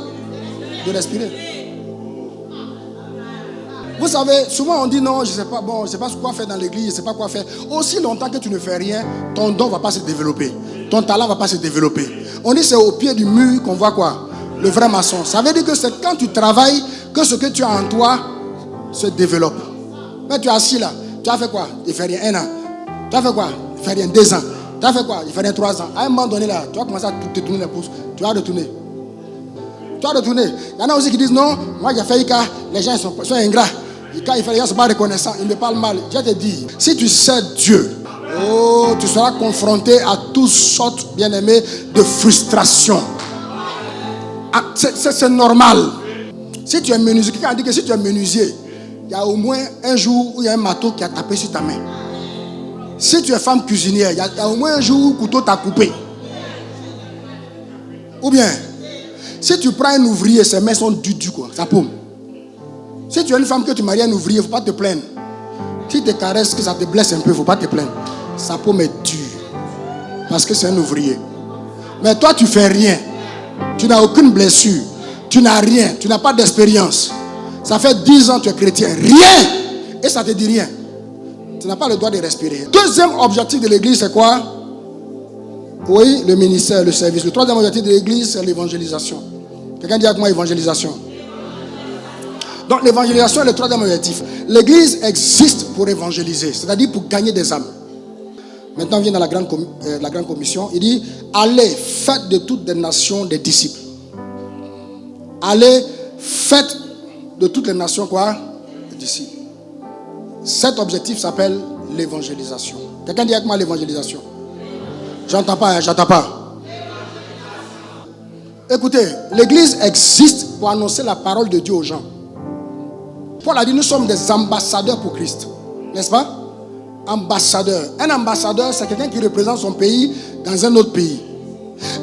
de respirer. Vous savez, souvent on dit non, je ne sais pas, bon, je ne sais pas quoi faire dans l'église, je ne sais pas quoi faire. Aussi longtemps que tu ne fais rien, ton don ne va pas se développer. Ton talent ne va pas se développer. On dit c'est au pied du mur qu'on voit quoi? Le vrai maçon. Ça veut dire que c'est quand tu travailles que ce que tu as en toi se développe. Mais tu es assis là, tu as fait quoi? Il ne fait rien 1 an. Tu as fait quoi? Il ne fait rien 2 ans. Tu as fait quoi? Il fait rien 3 ans. À un moment donné là, tu vas commencer à te tourner les pouces. Tu vas retourner. Tu vas retourner. Il y en a aussi qui disent non, moi j'ai fait ICA, les gens sont ingrats. Quand il fait les gens ne sont pas reconnaissants, ils me parlent mal. Je te dis, si tu sais Dieu, oh, tu seras confronté à toutes sortes, bien aimés, de frustration. Ah, c'est normal. Si tu es menuisier, quelqu'un dit que si tu es menuisier, il y a au moins un jour où il y a un marteau qui a tapé sur ta main. Si tu es femme cuisinière, il y a au moins un jour où le couteau t'a coupé. Ou bien, si tu prends un ouvrier, ses mains sont dues quoi, ça paume. Si tu es une femme que tu maries un ouvrier, il ne faut pas te plaindre. Si tu te caresses, que ça te blesse un peu, il ne faut pas te plaindre. Sa paume est dure. Parce que c'est un ouvrier. Mais toi, tu ne fais rien. Tu n'as aucune blessure. Tu n'as rien. Tu n'as pas d'expérience. Ça fait 10 ans que tu es chrétien. Rien. Et ça ne te dit rien. Tu n'as pas le droit de respirer. Deuxième objectif de l'église, c'est quoi? Oui, le ministère, le service. Le troisième objectif de l'église, c'est l'évangélisation. Quelqu'un dit avec moi évangélisation. Donc l'évangélisation est le troisième objectif. L'église existe pour évangéliser, c'est-à-dire pour gagner des âmes. Maintenant on vient dans la grande commission. Il dit, allez, faites de toutes les nations des disciples. Allez, faites de toutes les nations quoi? Des disciples. Cet objectif s'appelle l'évangélisation. Quelqu'un dit avec moi l'évangélisation. J'entends pas, j'entends pas. Écoutez, l'église existe pour annoncer la parole de Dieu aux gens. Paul a dit, nous sommes des ambassadeurs pour Christ. N'est-ce pas? Ambassadeur. Un ambassadeur, c'est quelqu'un qui représente son pays dans un autre pays.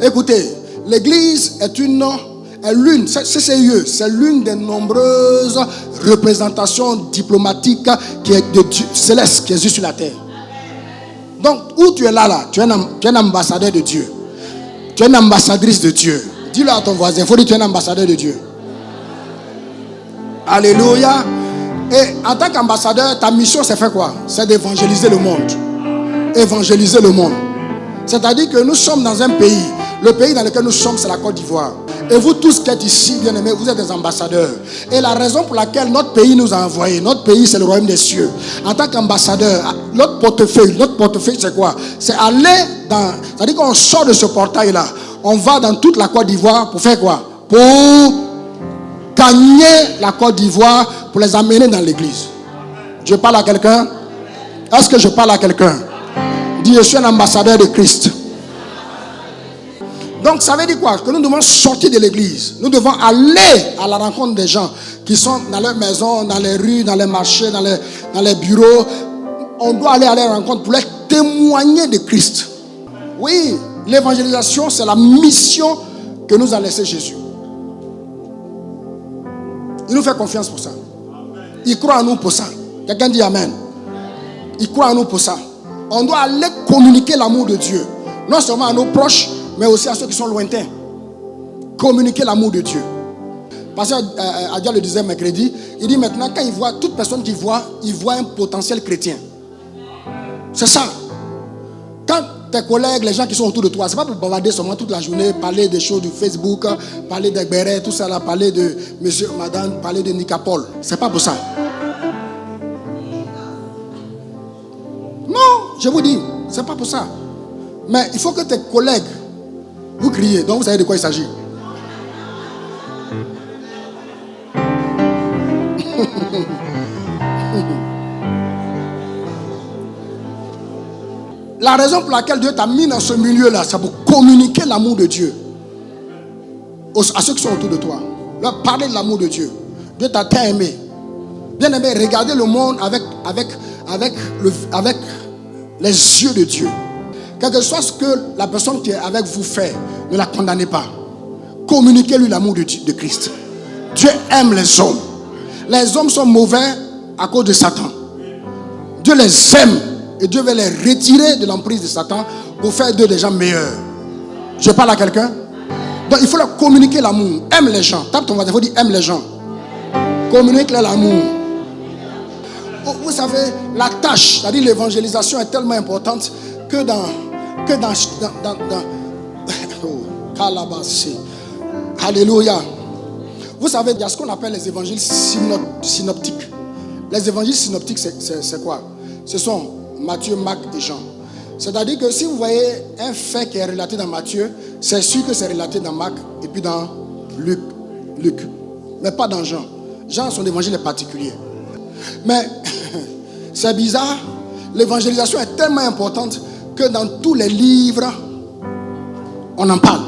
Écoutez, l'église est l'une, CCIE, c'est l'une des nombreuses représentations diplomatiques qui est de Dieu, céleste qui existe sur la terre. Donc, où tu es là, tu es un ambassadeur de Dieu. Tu es une ambassadrice de Dieu. Dis-le à ton voisin, il faut dire que tu es un ambassadeur de Dieu. Alléluia. Et en tant qu'ambassadeur, ta mission c'est faire quoi? C'est d'évangéliser le monde. Évangéliser le monde. C'est-à-dire que nous sommes dans un pays. Le pays dans lequel nous sommes, c'est la Côte d'Ivoire. Et vous tous qui êtes ici, bien aimés, vous êtes des ambassadeurs. Et la raison pour laquelle notre pays nous a envoyés, notre pays c'est le royaume des cieux. En tant qu'ambassadeur, notre portefeuille c'est quoi? C'est aller dans... C'est-à-dire qu'on sort de ce portail-là. On va dans toute la Côte d'Ivoire pour faire quoi? Pour gagner la Côte d'Ivoire, pour les amener dans l'église. Je parle à quelqu'un? Est-ce que je parle à quelqu'un? Dis, je suis un ambassadeur de Christ. Donc ça veut dire quoi? Que nous devons sortir de l'église. Nous devons aller à la rencontre des gens qui sont dans leur maison, dans les rues, dans les marchés, dans les bureaux. On doit aller à leur rencontre pour leur témoigner de Christ. Oui, l'évangélisation, c'est la mission que nous a laissé Jésus. Il nous fait confiance pour ça. Il croit en nous pour ça. Quelqu'un dit Amen. Il croit en nous pour ça. On doit aller communiquer l'amour de Dieu. Non seulement à nos proches, mais aussi à ceux qui sont lointains. Communiquer l'amour de Dieu. Pasteur Adia le disait mercredi. Il dit maintenant, quand il voit, toute personne qui voit, il voit un potentiel chrétien. C'est ça. Quand tes collègues, les gens qui sont autour de toi, c'est pas pour bavarder seulement toute la journée, parler des choses du Facebook, parler des bérets, tout ça là, parler de monsieur, madame, parler de Nicapol. C'est pas pour ça. Non, je vous dis, c'est pas pour ça. Mais il faut que tes collègues, vous criez, donc vous savez de quoi il s'agit. La raison pour laquelle Dieu t'a mis dans ce milieu-là, c'est pour communiquer l'amour de Dieu à ceux qui sont autour de toi. Leur parler de l'amour de Dieu. Dieu t'a tant aimé. Bien aimé, regardez le monde avec les yeux de Dieu. Quel que soit ce que la personne qui est avec vous fait, ne la condamnez pas. Communiquez-lui l'amour de Christ. Dieu aime les hommes. Les hommes sont mauvais à cause de Satan. Dieu les aime et Dieu veut les retirer de l'emprise de Satan pour faire d'eux des gens meilleurs. Je parle à quelqu'un. Donc il faut leur communiquer l'amour. Aime les gens. Tape ton voisin, il faut dire aime les gens. Communique-leur l'amour. Vous savez, la tâche, c'est-à-dire l'évangélisation est tellement importante que dans Alléluia. Vous savez, il y a ce qu'on appelle les évangiles synoptiques. Les évangiles synoptiques, c'est quoi? Ce sont Matthieu, Marc et Jean. C'est-à-dire que si vous voyez un fait qui est relaté dans Matthieu, c'est sûr que c'est relaté dans Marc et puis dans Luc. Mais pas dans Jean. Jean, son évangile est particulier. Mais c'est bizarre, l'évangélisation est tellement importante que dans tous les livres, on en parle.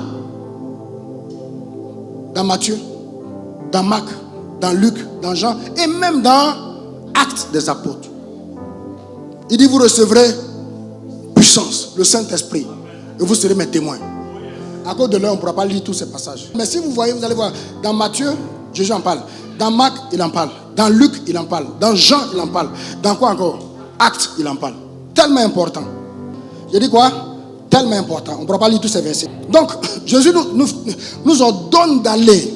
Dans Matthieu, dans Marc, dans Luc, dans Jean, et même dans Actes des Apôtres. Il dit, vous recevrez puissance, le Saint-Esprit, et vous serez mes témoins. À cause de l'heure, on ne pourra pas lire tous ces passages. Mais si vous voyez, vous allez voir, dans Matthieu, Jésus en parle. Dans Marc, il en parle. Dans Luc, il en parle. Dans Jean, il en parle. Dans quoi encore? Actes, il en parle. Tellement important. Je dis quoi? Tellement important. On ne pourra pas lire tous ces versets. Donc, Jésus nous ordonne d'aller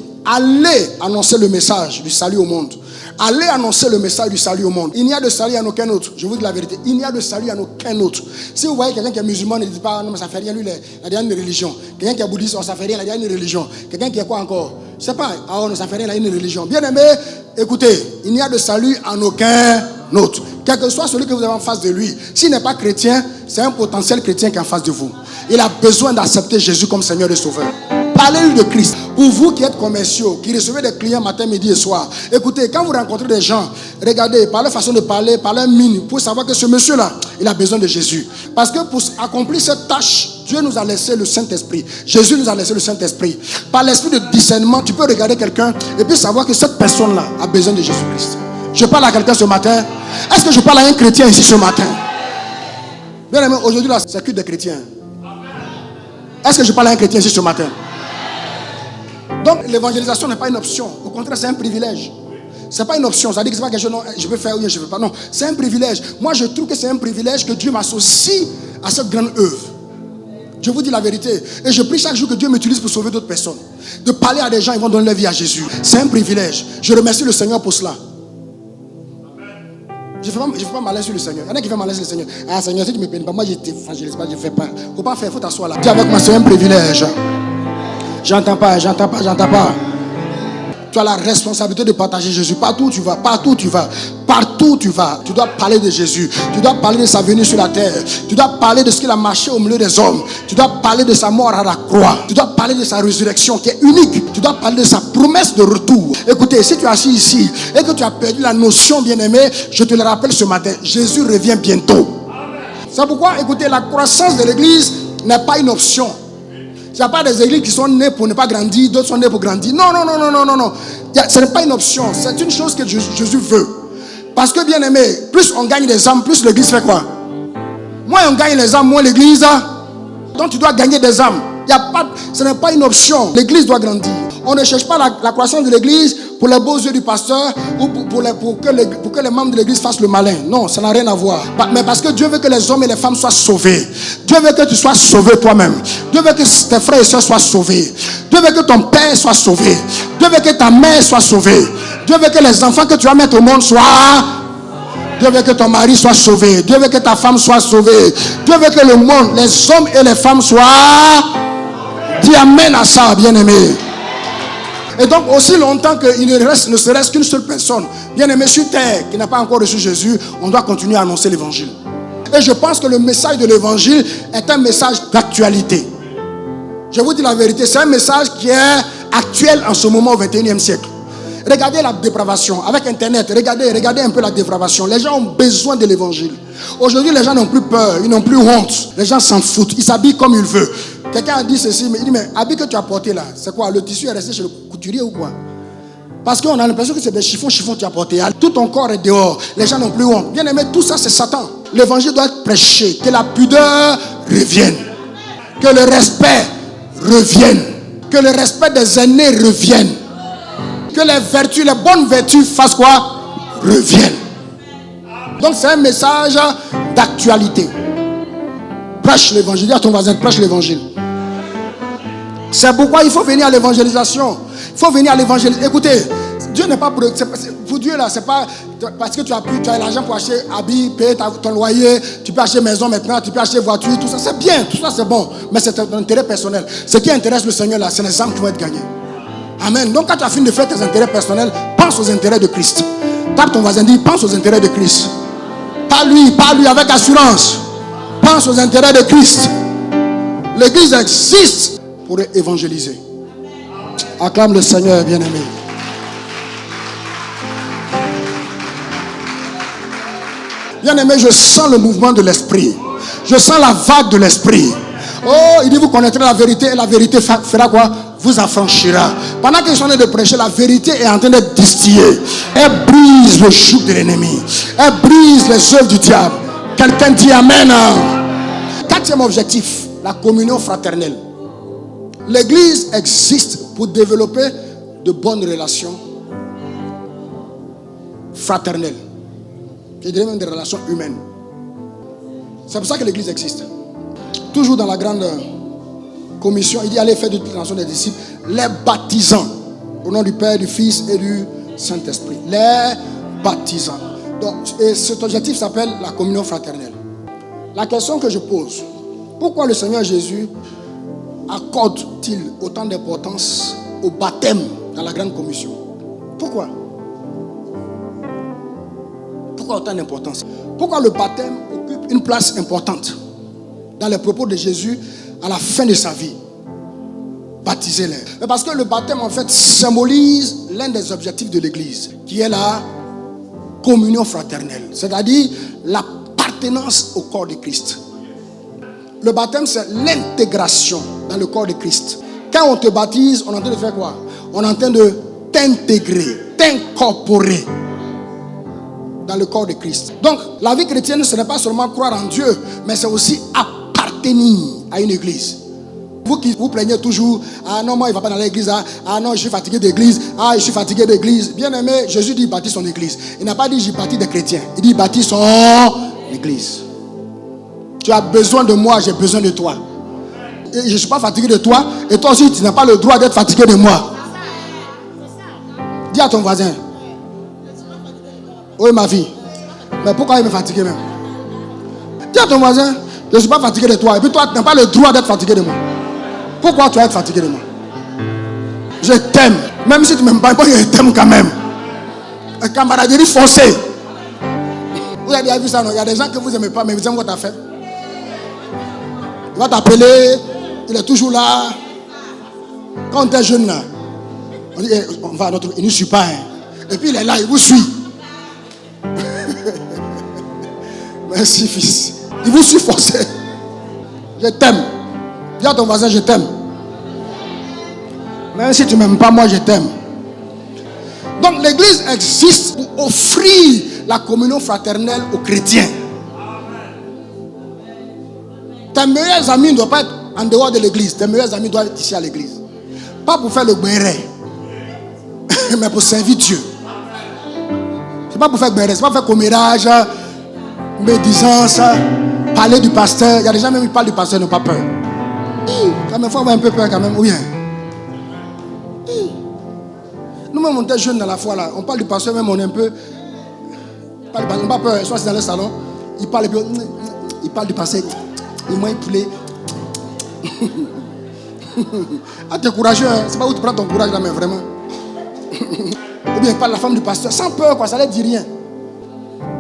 annoncer le message du salut au monde. Allez annoncer le message du salut au monde. Il n'y a de salut en aucun autre. Je vous dis la vérité. Il n'y a de salut en aucun autre. Si vous voyez quelqu'un qui est musulman, ne dites pas non mais ça fait rien, lui il a une religion. Quelqu'un qui est bouddhiste, ça fait rien, il a une religion. Quelqu'un qui est quoi encore? Je sais pas, non ça fait rien, il a une religion. Bien aimé, écoutez, il n'y a de salut en aucun autre. Quel que soit celui que vous avez en face de lui, s'il n'est pas chrétien, c'est un potentiel chrétien qui est en face de vous. Il a besoin d'accepter Jésus comme Seigneur et Sauveur. Parlez-lui de Christ. Pour vous qui êtes commerciaux, qui recevez des clients matin, midi et soir, écoutez, quand vous rencontrez des gens, regardez, par leur façon de parler, par leur mine, pour savoir que ce monsieur-là, il a besoin de Jésus. Parce que pour accomplir cette tâche, Dieu nous a laissé le Saint-Esprit. Jésus nous a laissé le Saint-Esprit. Par l'esprit de discernement, tu peux regarder quelqu'un et puis savoir que cette personne-là a besoin de Jésus-Christ. Je parle à quelqu'un ce matin. Est-ce que je parle à un chrétien ici ce matin? Bien aimé, aujourd'hui, là, c'est que des chrétiens. Est-ce que je parle à un chrétien ici ce matin? Donc l'évangélisation n'est pas une option. Au contraire, c'est un privilège. Ce n'est pas une option. Ça dit que ce n'est pas quelque chose, non, je peux faire ou je ne veux pas. Non, c'est un privilège. Moi, je trouve que c'est un privilège que Dieu m'associe à cette grande œuvre. Je vous dis la vérité. Et je prie chaque jour que Dieu m'utilise pour sauver d'autres personnes. De parler à des gens, ils vont donner leur vie à Jésus. C'est un privilège. Je remercie le Seigneur pour cela. Je ne fais pas malin sur le Seigneur. Il y en a qui font malin sur le Seigneur. Ah Seigneur, si tu ne me bénis pas, moi je ne t'évangélise pas, je ne fais pas. Il ne faut pas faire, il faut t'asseoir là. Dis avec moi, c'est un privilège. J'entends pas. Tu as la responsabilité de partager Jésus. Partout où tu vas. Tu dois parler de Jésus. Tu dois parler de sa venue sur la terre. Tu dois parler de ce qu'il a marché au milieu des hommes. Tu dois parler de sa mort à la croix. Tu dois parler de sa résurrection qui est unique. Tu dois parler de sa promesse de retour. Écoutez, si tu es assis ici et que tu as perdu la notion, bien-aimé, je te le rappelle ce matin. Jésus revient bientôt. C'est pourquoi, écoutez, la croissance de l'église n'est pas une option. Il n'y a pas des églises qui sont nées pour ne pas grandir, d'autres sont nées pour grandir. Non. Ce n'est pas une option. C'est une chose que Jésus veut. Parce que, bien aimé, plus on gagne des âmes, plus l'église fait quoi? Moins on gagne les âmes, moins l'église. Donc tu dois gagner des âmes. Ce n'est pas une option. L'église doit grandir. On ne cherche pas la croissance de l'église pour les beaux yeux du pasteur ou pour que les membres de l'église fassent le malin. Non, ça n'a rien à voir. Mais parce que Dieu veut que les hommes et les femmes soient sauvés. Dieu veut que tu sois sauvé toi-même. Dieu veut que tes frères et soeurs soient sauvés. Dieu veut que ton père soit sauvé. Dieu veut que ta mère soit sauvée. Dieu veut que les enfants que tu vas mettre au monde soient... Dieu veut que ton mari soit sauvé. Dieu veut que ta femme soit sauvée. Dieu veut que le monde, les hommes et les femmes soient... Dis amen à ça, bien-aimé. Et donc, aussi longtemps qu'il ne se reste qu'une seule personne, bien-aimé sur terre, qui n'a pas encore reçu Jésus, on doit continuer à annoncer l'évangile. Et je pense que le message de l'évangile est un message d'actualité. Je vous dis la vérité, c'est un message qui est actuel en ce moment au 21e siècle. Regardez la dépravation. Avec Internet, regardez un peu la dépravation. Les gens ont besoin de l'évangile. Aujourd'hui, les gens n'ont plus peur, ils n'ont plus honte. Les gens s'en foutent, ils s'habillent comme ils veulent. Quelqu'un a dit ceci, mais il dit, mais l'habit que tu as porté là, c'est quoi? Le tissu est resté chez le couturier ou quoi? Parce qu'on a l'impression que c'est des chiffons que tu as portés. Tout ton corps est dehors. Les gens n'ont plus honte. Bien aimé, tout ça c'est Satan. L'évangile doit être prêché. Que la pudeur revienne. Que le respect revienne. Que le respect des aînés revienne. Que les vertus, les bonnes vertus fassent quoi? Reviennent. Donc c'est un message d'actualité. Prêche l'évangile. Dis à ton voisin, prêche l'évangile. C'est pourquoi il faut venir à l'évangélisation. Il faut venir à l'évangélisation. Écoutez, Dieu n'est pas pour Dieu là, c'est pas parce que tu as l'argent pour acheter habits, payer ton loyer, tu peux acheter maison maintenant, tu peux acheter voiture, tout ça c'est bien, tout ça c'est bon, mais c'est ton intérêt personnel. Ce qui intéresse le Seigneur là, c'est les âmes qui vont être gagnées. Amen. Donc quand tu as fini de faire tes intérêts personnels, pense aux intérêts de Christ. Tape ton voisin, dis pense aux intérêts de Christ. Pas lui avec assurance. Pense aux intérêts de Christ. L'église existe pour évangéliser. Acclame le Seigneur, bien-aimé. Bien-aimé, je sens le mouvement de l'esprit. Je sens la vague de l'esprit. Oh, il dit vous connaîtrez la vérité et la vérité fera quoi? Vous affranchira. Pendant qu'ils sont en train de prêcher, la vérité est en train d'être distillée. Elle brise le joug de l'ennemi. Elle brise les œuvres du diable. Quelqu'un dit Amen. Quatrième objectif, la communion fraternelle. L'église existe pour développer de bonnes relations fraternelles. Je dirais même des relations humaines. C'est pour ça que l'église existe. Toujours dans la grande commission, il dit allez faire de toute la nation des disciples, les baptisants au nom du Père, du Fils et du Saint-Esprit. Les baptisants. Donc, et cet objectif s'appelle la communion fraternelle. La question que je pose, pourquoi le Seigneur Jésus accorde-t-il autant d'importance au baptême dans la grande commission? Pourquoi? Pourquoi autant d'importance? Pourquoi le baptême occupe une place importante dans les propos de Jésus à la fin de sa vie? Baptisez-les. Parce que le baptême en fait symbolise l'un des objectifs de l'église, qui est la communion fraternelle, c'est-à-dire l'appartenance au corps de Christ. Le baptême, c'est l'intégration dans le corps de Christ. Quand on te baptise, on est en train de faire quoi? On est en train de t'intégrer, t'incorporer dans le corps de Christ. Donc, la vie chrétienne, ce n'est pas seulement croire en Dieu, mais c'est aussi appartenir à une église. Vous qui vous plaignez toujours, ah non, moi, il ne va pas dans l'église, ah non, je suis fatigué d'église, ah, je suis fatigué d'église. Bien aimé, Jésus dit, il bâtit son église. Il n'a pas dit, j'ai bâti des chrétiens. Il dit, il bâtit son église. Tu as besoin de moi, j'ai besoin de toi. Et je ne suis pas fatigué de toi, et toi aussi, tu n'as pas le droit d'être fatigué de moi. Dis à ton voisin, oui, ma vie, mais pourquoi il me fatigue même? Dis à ton voisin, je ne suis pas fatigué de toi, et puis toi, tu n'as pas le droit d'être fatigué de moi. Pourquoi tu vas être fatigué de moi? Je t'aime, même si tu ne m'aimes pas, je t'aime quand même. Un camaraderie forcée. Vous avez déjà vu ça, non? Il y a des gens que vous n'aimez pas, mais vous aimez votre affaire. Il va t'appeler, il est toujours là. Quand on est jeune là, on dit, on va à notre... Il ne suit pas. Et puis il est là, il vous suit. Merci fils. Il vous suit forcé. Je t'aime. Dis à ton voisin, je t'aime. Même si tu ne m'aimes pas, moi je t'aime. Donc l'église existe pour offrir la communion fraternelle aux chrétiens. Tes meilleurs amis ne doivent pas être en dehors de l'église. Tes meilleurs amis doivent être ici à l'église. Pas pour faire le béret, mais pour servir Dieu. C'est pas pour faire béret, c'est pas pour faire commérage, médisance, parler du pasteur. Il y a des gens même qui parlent du pasteur, n'ont pas peur. Quand même, il faut avoir un peu peur quand même, ou bien. Nous-mêmes, on était jeunes dans la foi là. On parle du pasteur, même on est un peu. On n'a pas peur. Soit c'est dans le salon, il parle du pasteur. Il m'a épulé. Ah, t'es courageux, hein? C'est pas où tu prends ton courage là, mais vraiment. Ou bien il parle de la femme du pasteur, sans peur, quoi, ça ne dit rien.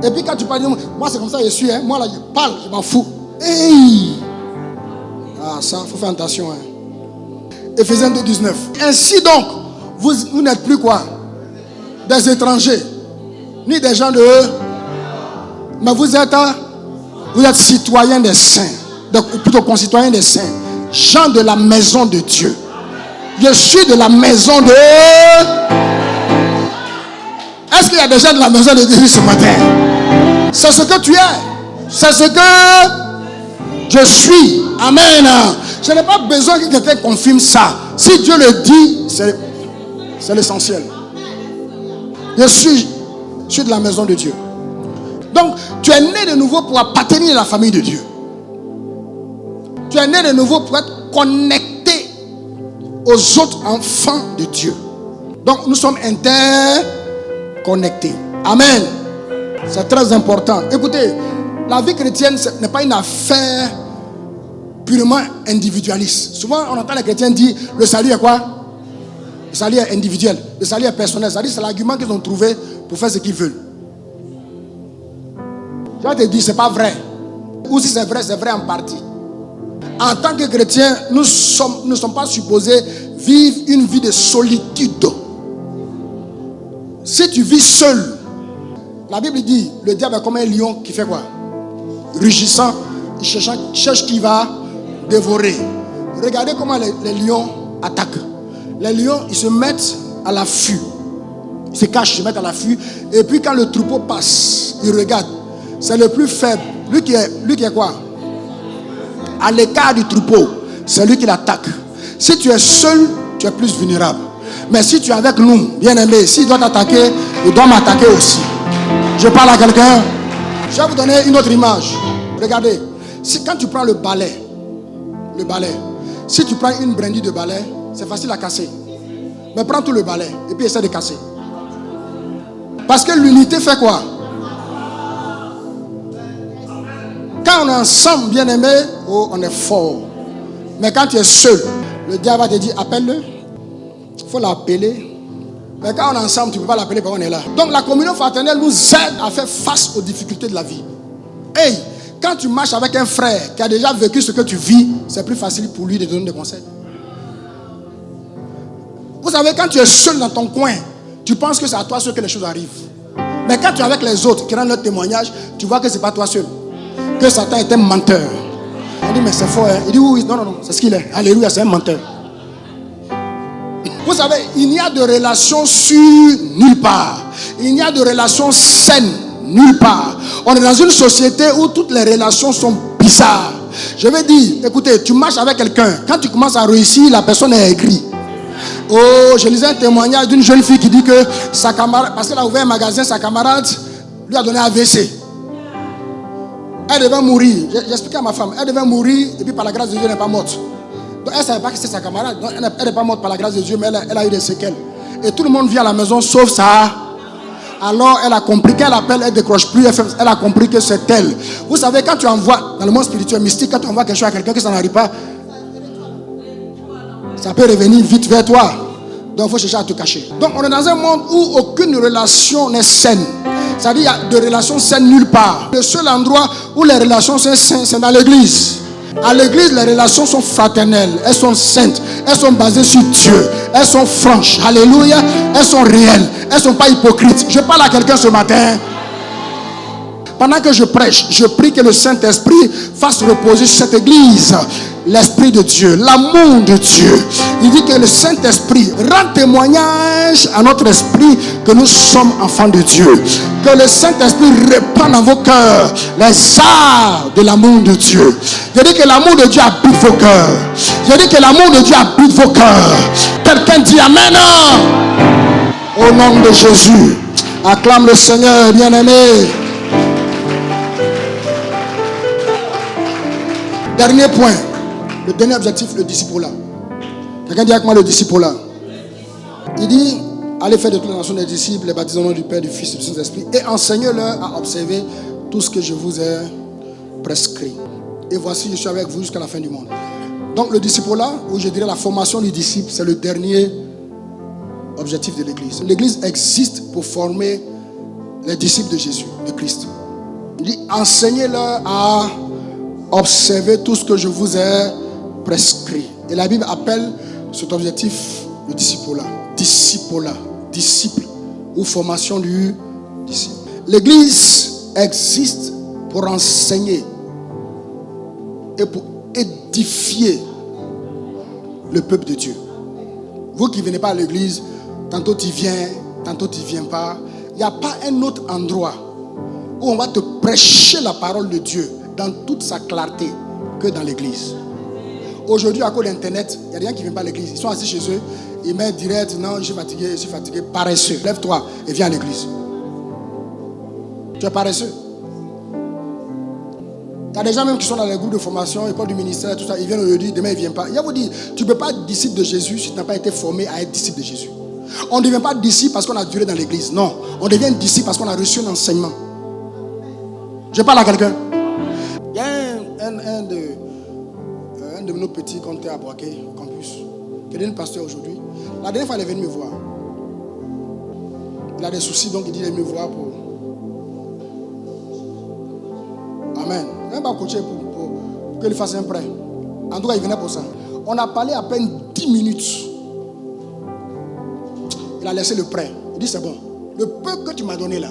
Et puis quand tu parles, moi c'est comme ça, je suis, hein? Moi là, je parle, je m'en fous. Hey! Ah, ça, il faut faire attention. Hein? Ephésiens 2, 19. Ainsi donc, vous n'êtes plus quoi? des étrangers, ni des gens de eux. Mais vous êtes citoyens des saints, plutôt concitoyens des saints, gens de la maison de Dieu. Je suis de la maison de... Est-ce qu'il y a des gens de la maison de Dieu ce matin? C'est ce que tu es. C'est ce que je suis. Amen. Je n'ai pas besoin que quelqu'un confirme ça. Si Dieu le dit, c'est l'essentiel. Je suis de la maison de Dieu. Donc, tu es né de nouveau pour appartenir à la famille de Dieu. Tu es né de nouveau pour être connecté aux autres enfants de Dieu. Donc, nous sommes interconnectés. Amen. C'est très important. Écoutez, la vie chrétienne, ce n'est pas une affaire purement individualiste. Souvent, on entend les chrétiens dire, le salut est quoi? Le salut est individuel. Le salut est personnel. C'est l'argument qu'ils ont trouvé pour faire ce qu'ils veulent. Je vais te dire, ce n'est pas vrai. Ou si c'est vrai en partie. En tant que chrétiens, nous ne sommes pas supposés vivre une vie de solitude. Si tu vis seul, la Bible dit, le diable est comme un lion qui fait quoi? Rugissant, il cherche qui va dévorer. Regardez comment les lions attaquent. Les lions, ils se mettent à l'affût. Ils se cachent, ils se mettent à l'affût. Et puis quand le troupeau passe, ils regardent. C'est le plus faible. Lui qui est quoi? À l'écart du troupeau. C'est lui qui l'attaque. Si tu es seul, tu es plus vulnérable. Mais si tu es avec nous, bien-aimé, s'il doit t'attaquer, il doit m'attaquer aussi. Je parle à quelqu'un. Je vais vous donner une autre image. Regardez. Quand tu prends le balai, si tu prends une brindille de balai, c'est facile à casser. Mais prends tout le balai et puis essaie de casser. Parce que l'unité fait quoi? Quand on est ensemble, bien-aimé, on est fort. Mais quand tu es seul, le diable va te dire, appelle-le. Il faut l'appeler. Mais quand on est ensemble, tu ne peux pas l'appeler parce qu'on est là. Donc la communion fraternelle nous aide à faire face aux difficultés de la vie. Hey, quand tu marches avec un frère qui a déjà vécu ce que tu vis, c'est plus facile pour lui de donner des conseils. Vous savez, quand tu es seul dans ton coin, tu penses que c'est à toi seul que les choses arrivent. Mais quand tu es avec les autres qui rendent leur témoignage, tu vois que ce n'est pas toi seul. Que Satan est un menteur. On dit, mais c'est faux. Hein? Il dit, oui, non, c'est ce qu'il est. Alléluia, c'est un menteur. Vous savez, il n'y a de relation sûre nulle part. Il n'y a de relation saine nulle part. On est dans une société où toutes les relations sont bizarres. Je vais dire, écoutez, tu marches avec quelqu'un. Quand tu commences à réussir, la personne est aigrie. Oh, je lisais un témoignage d'une jeune fille qui dit que sa camarade, parce qu'elle a ouvert un magasin, sa camarade lui a donné un AVC. Elle devait mourir. J'expliquais à ma femme, elle devait mourir et puis par la grâce de Dieu, elle n'est pas morte. Donc elle ne savait pas que c'était sa camarade. Donc, elle n'est pas morte par la grâce de Dieu, mais elle a eu des séquelles. Et tout le monde vient à la maison sauf ça. Alors elle a compris qu'elle appelle, elle ne décroche plus. Elle a compris que c'est elle. Vous savez, quand tu envoies dans le monde spirituel mystique, quand tu envoies quelque chose à quelqu'un que ça n'arrive pas, ça peut revenir vite vers toi. Donc il faut chercher à te cacher. Donc on est dans un monde où aucune relation n'est saine. C'est-à-dire qu'il y a de relations saines nulle part. Le seul endroit où les relations sont saines, c'est dans l'église. À l'église, les relations sont fraternelles. Elles sont saintes. Elles sont basées sur Dieu. Elles sont franches. Alléluia. Elles sont réelles. Elles ne sont pas hypocrites. Je parle à quelqu'un ce matin. Pendant que je prêche, je prie que le Saint-Esprit fasse reposer sur cette église l'Esprit de Dieu, l'amour de Dieu. Il dit que le Saint-Esprit rend témoignage à notre esprit que nous sommes enfants de Dieu. Que le Saint-Esprit répand dans vos cœurs les arts de l'amour de Dieu. Je dis que l'amour de Dieu habite vos cœurs. Je dis que l'amour de Dieu habite vos cœurs. Quelqu'un dit Amen. Au nom de Jésus. Acclame le Seigneur, bien-aimé. Dernier point. Le dernier objectif, le discipolat. Quelqu'un dit avec moi le discipolat. Il dit, allez faire de toutes les nations des disciples, les baptisons au nom du Père, du Fils et du Saint-Esprit, et enseignez-leur à observer tout ce que je vous ai prescrit. Et voici, je suis avec vous jusqu'à la fin du monde. Donc le discipolat, ou je dirais la formation du disciple, c'est le dernier objectif de l'Église. L'Église existe pour former les disciples de Jésus, de Christ. Il dit, enseignez-leur à observer tout ce que je vous ai prescrit. Et la Bible appelle cet objectif le discipolat. Discipolat, disciple ou formation du disciple. L'église existe pour enseigner et pour édifier le peuple de Dieu. Vous qui ne venez pas à l'église, tantôt tu viens, tantôt tu ne viens pas. Il n'y a pas un autre endroit où on va te prêcher la parole de Dieu dans toute sa clarté que dans l'église. Aujourd'hui, à cause d'Internet, il y a des gens qui ne viennent pas à l'église. Ils sont assis chez eux, ils mettent direct, non, je suis fatigué, paresseux. Lève-toi et viens à l'église. Tu es paresseux. Il y a des gens même qui sont dans les groupes de formation, école du ministère, tout ça, ils viennent aujourd'hui, demain ils ne viennent pas. Il y a vous dire, tu ne peux pas être disciple de Jésus si tu n'as pas été formé à être disciple de Jésus. On ne devient pas disciple parce qu'on a duré dans l'église. Non, on devient disciple parce qu'on a reçu un enseignement. Je parle à quelqu'un. Il y a un de nos petits qu'on était à Boaké, campus, qui est devenu pasteur aujourd'hui. La dernière fois, il est venu me voir. Il a des soucis, donc il dit qu'il est venu me voir pour... Amen. Même pas coacher pour qu'il fasse un prêt. En tout cas, il venait pour ça. On a parlé à peine 10 minutes. Il a laissé le prêt. Il dit, c'est bon. Le peu que tu m'as donné là,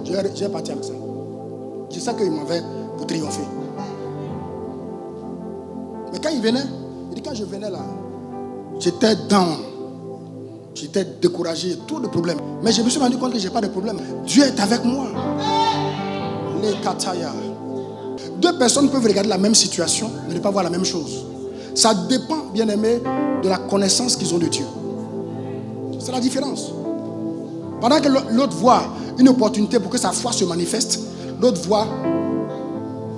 je vais partir avec ça. C'est ça qu'il m'avait pour triompher. Mais quand il venait, il dit, quand je venais là, j'étais down. J'étais découragé, trop de problèmes. Mais je me suis rendu compte que je n'ai pas de problème. Dieu est avec moi. Les kataya. Deux personnes peuvent regarder la même situation, mais ne pas voir la même chose. Ça dépend, bien aimé, de la connaissance qu'ils ont de Dieu. C'est la différence. Pendant que l'autre voit une opportunité pour que sa foi se manifeste, l'autre voit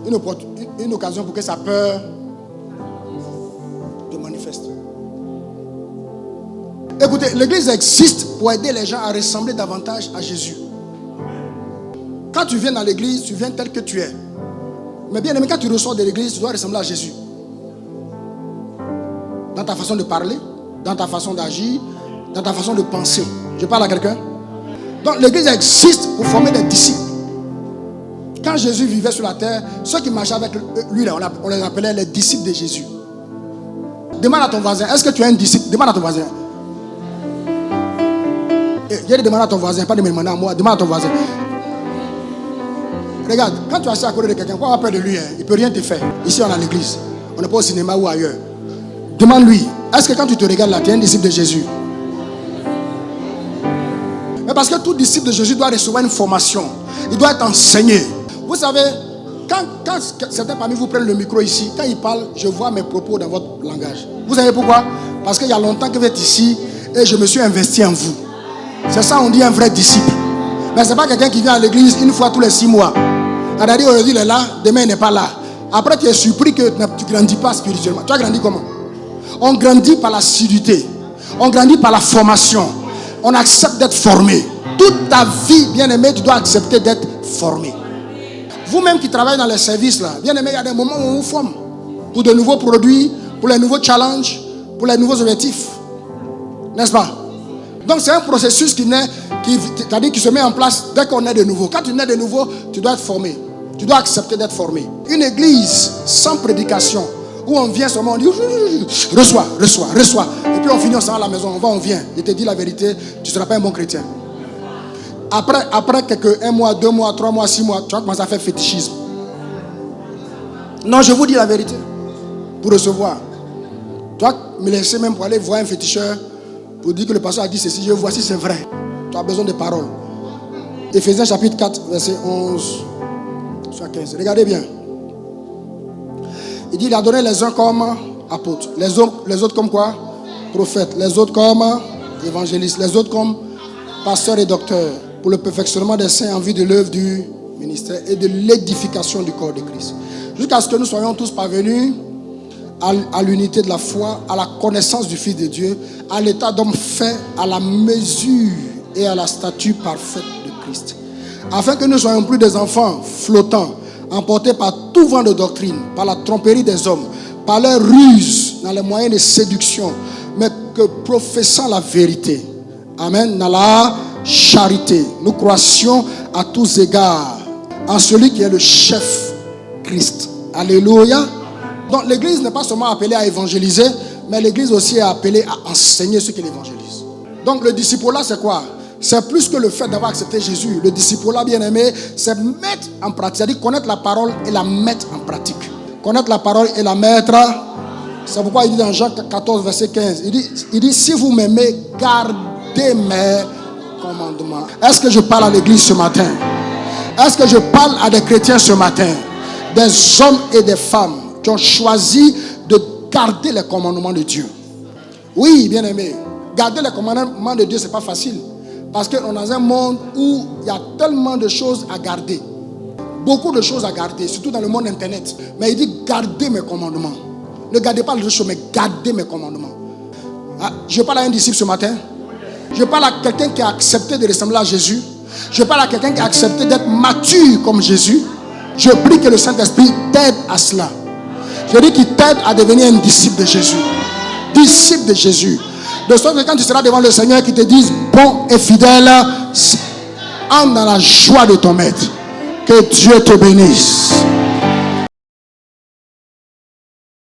une occasion pour que sa peur se manifeste. Écoutez, l'église existe pour aider les gens à ressembler davantage à Jésus. Quand tu viens dans l'église, tu viens tel que tu es. Mais bien aimé, quand tu ressors de l'église, tu dois ressembler à Jésus. Dans ta façon de parler, dans ta façon d'agir, dans ta façon de penser. Je parle à quelqu'un. Donc l'église existe pour former des disciples. Quand Jésus vivait sur la terre, ceux qui marchaient avec lui, on les appelait les disciples de Jésus. Demande à ton voisin, est-ce que tu es un disciple? Demande à ton voisin. Je demande à ton voisin, pas de me demander à moi, demande à ton voisin. Regarde, quand tu es assis à côté de quelqu'un, quoi on a peur de lui, il ne peut rien te faire. Ici on est à l'église, on n'est pas au cinéma ou ailleurs. Demande-lui, est-ce que quand tu te regardes là, tu es un disciple de Jésus? Mais parce que tout disciple de Jésus doit recevoir une formation. Il doit être enseigné. Vous savez, quand certains parmi vous prennent le micro ici, quand ils parlent, je vois mes propos dans votre langage. Vous savez pourquoi? Parce qu'il y a longtemps que vous êtes ici et je me suis investi en vous. C'est ça on dit un vrai disciple. Mais ce n'est pas quelqu'un qui vient à l'église une fois tous les 6 mois. C'est-à-dire aujourd'hui il est là, demain il n'est pas là. Après tu es surpris que tu ne grandis pas spirituellement. Tu as grandi comment? On grandit par l'assiduité. On grandit par la formation. On accepte d'être formé. Toute ta vie, bien aimé, tu dois accepter d'être formé. Vous-même qui travaillez dans les services là, bien aimé, il y a des moments où on vous forme. Pour de nouveaux produits, pour les nouveaux challenges, pour les nouveaux objectifs. N'est-ce pas? Donc c'est un processus c'est-à-dire qui se met en place dès qu'on est de nouveau. Quand tu nais de nouveau, tu dois être formé. Tu dois accepter d'être formé. Une église sans prédication, où on vient seulement, on dit reçois. Et puis on finit, on s'en va à la maison, on vient. Je te dis la vérité, tu ne seras pas un bon chrétien. Après un mois, 2 mois, 3 mois, 6 mois, tu vas commencer à faire fétichisme. Non, je vous dis la vérité. Pour recevoir. Tu vas me laisser même pour aller voir un féticheur pour dire que le pasteur a dit ceci, je vois si c'est vrai. Tu as besoin de paroles. Éphésiens chapitre 4, verset 11 à 15. Regardez bien. Il dit, il a donné les uns comme apôtres, les autres comme quoi? Prophètes, les autres comme évangélistes, les autres comme pasteurs et docteurs, pour le perfectionnement des saints en vue de l'œuvre du ministère et de l'édification du corps de Christ. Jusqu'à ce que nous soyons tous parvenus à l'unité de la foi, à la connaissance du Fils de Dieu, à l'état d'homme fait à la mesure et à la stature parfaite de Christ. Afin que nous ne soyons plus des enfants flottants, emportés par tout vent de doctrine, par la tromperie des hommes, par leurs ruses dans les moyens de séduction, mais que professant la vérité, amen, dans la charité, nous croissions à tous égards en celui qui est le chef, Christ. Alléluia. Donc l'église n'est pas seulement appelée à évangéliser, mais l'église aussi est appelée à enseigner ce qu'elle évangélise. Donc le disciple là, c'est quoi? C'est plus que le fait d'avoir accepté Jésus. Le disciple-là, bien aimé, c'est mettre en pratique. C'est-à-dire connaître la parole et la mettre en pratique. Connaître la parole et la mettre. C'est pourquoi il dit dans Jean 14, verset 15. Il dit si vous m'aimez, gardez mes commandements. Est-ce que je parle à l'église ce matin? Est-ce que je parle à des chrétiens ce matin? Des hommes et des femmes qui ont choisi de garder les commandements de Dieu. Oui, bien aimé. Garder les commandements de Dieu, ce n'est pas facile. Parce qu'on est dans un monde où il y a tellement de choses à garder. Beaucoup de choses à garder, surtout dans le monde internet. Mais il dit gardez mes commandements. Ne gardez pas les autres choses, mais gardez mes commandements. Ah, je parle à un disciple ce matin. Je parle à quelqu'un qui a accepté de ressembler à Jésus. Je parle à quelqu'un qui a accepté d'être mature comme Jésus. Je prie que le Saint-Esprit t'aide à cela. Je dis qu'il t'aide à devenir un disciple de Jésus. Disciple de Jésus. De sorte que quand tu seras devant le Seigneur, qu'il te dise bon et fidèle, entre dans la joie de ton maître. Que Dieu te bénisse.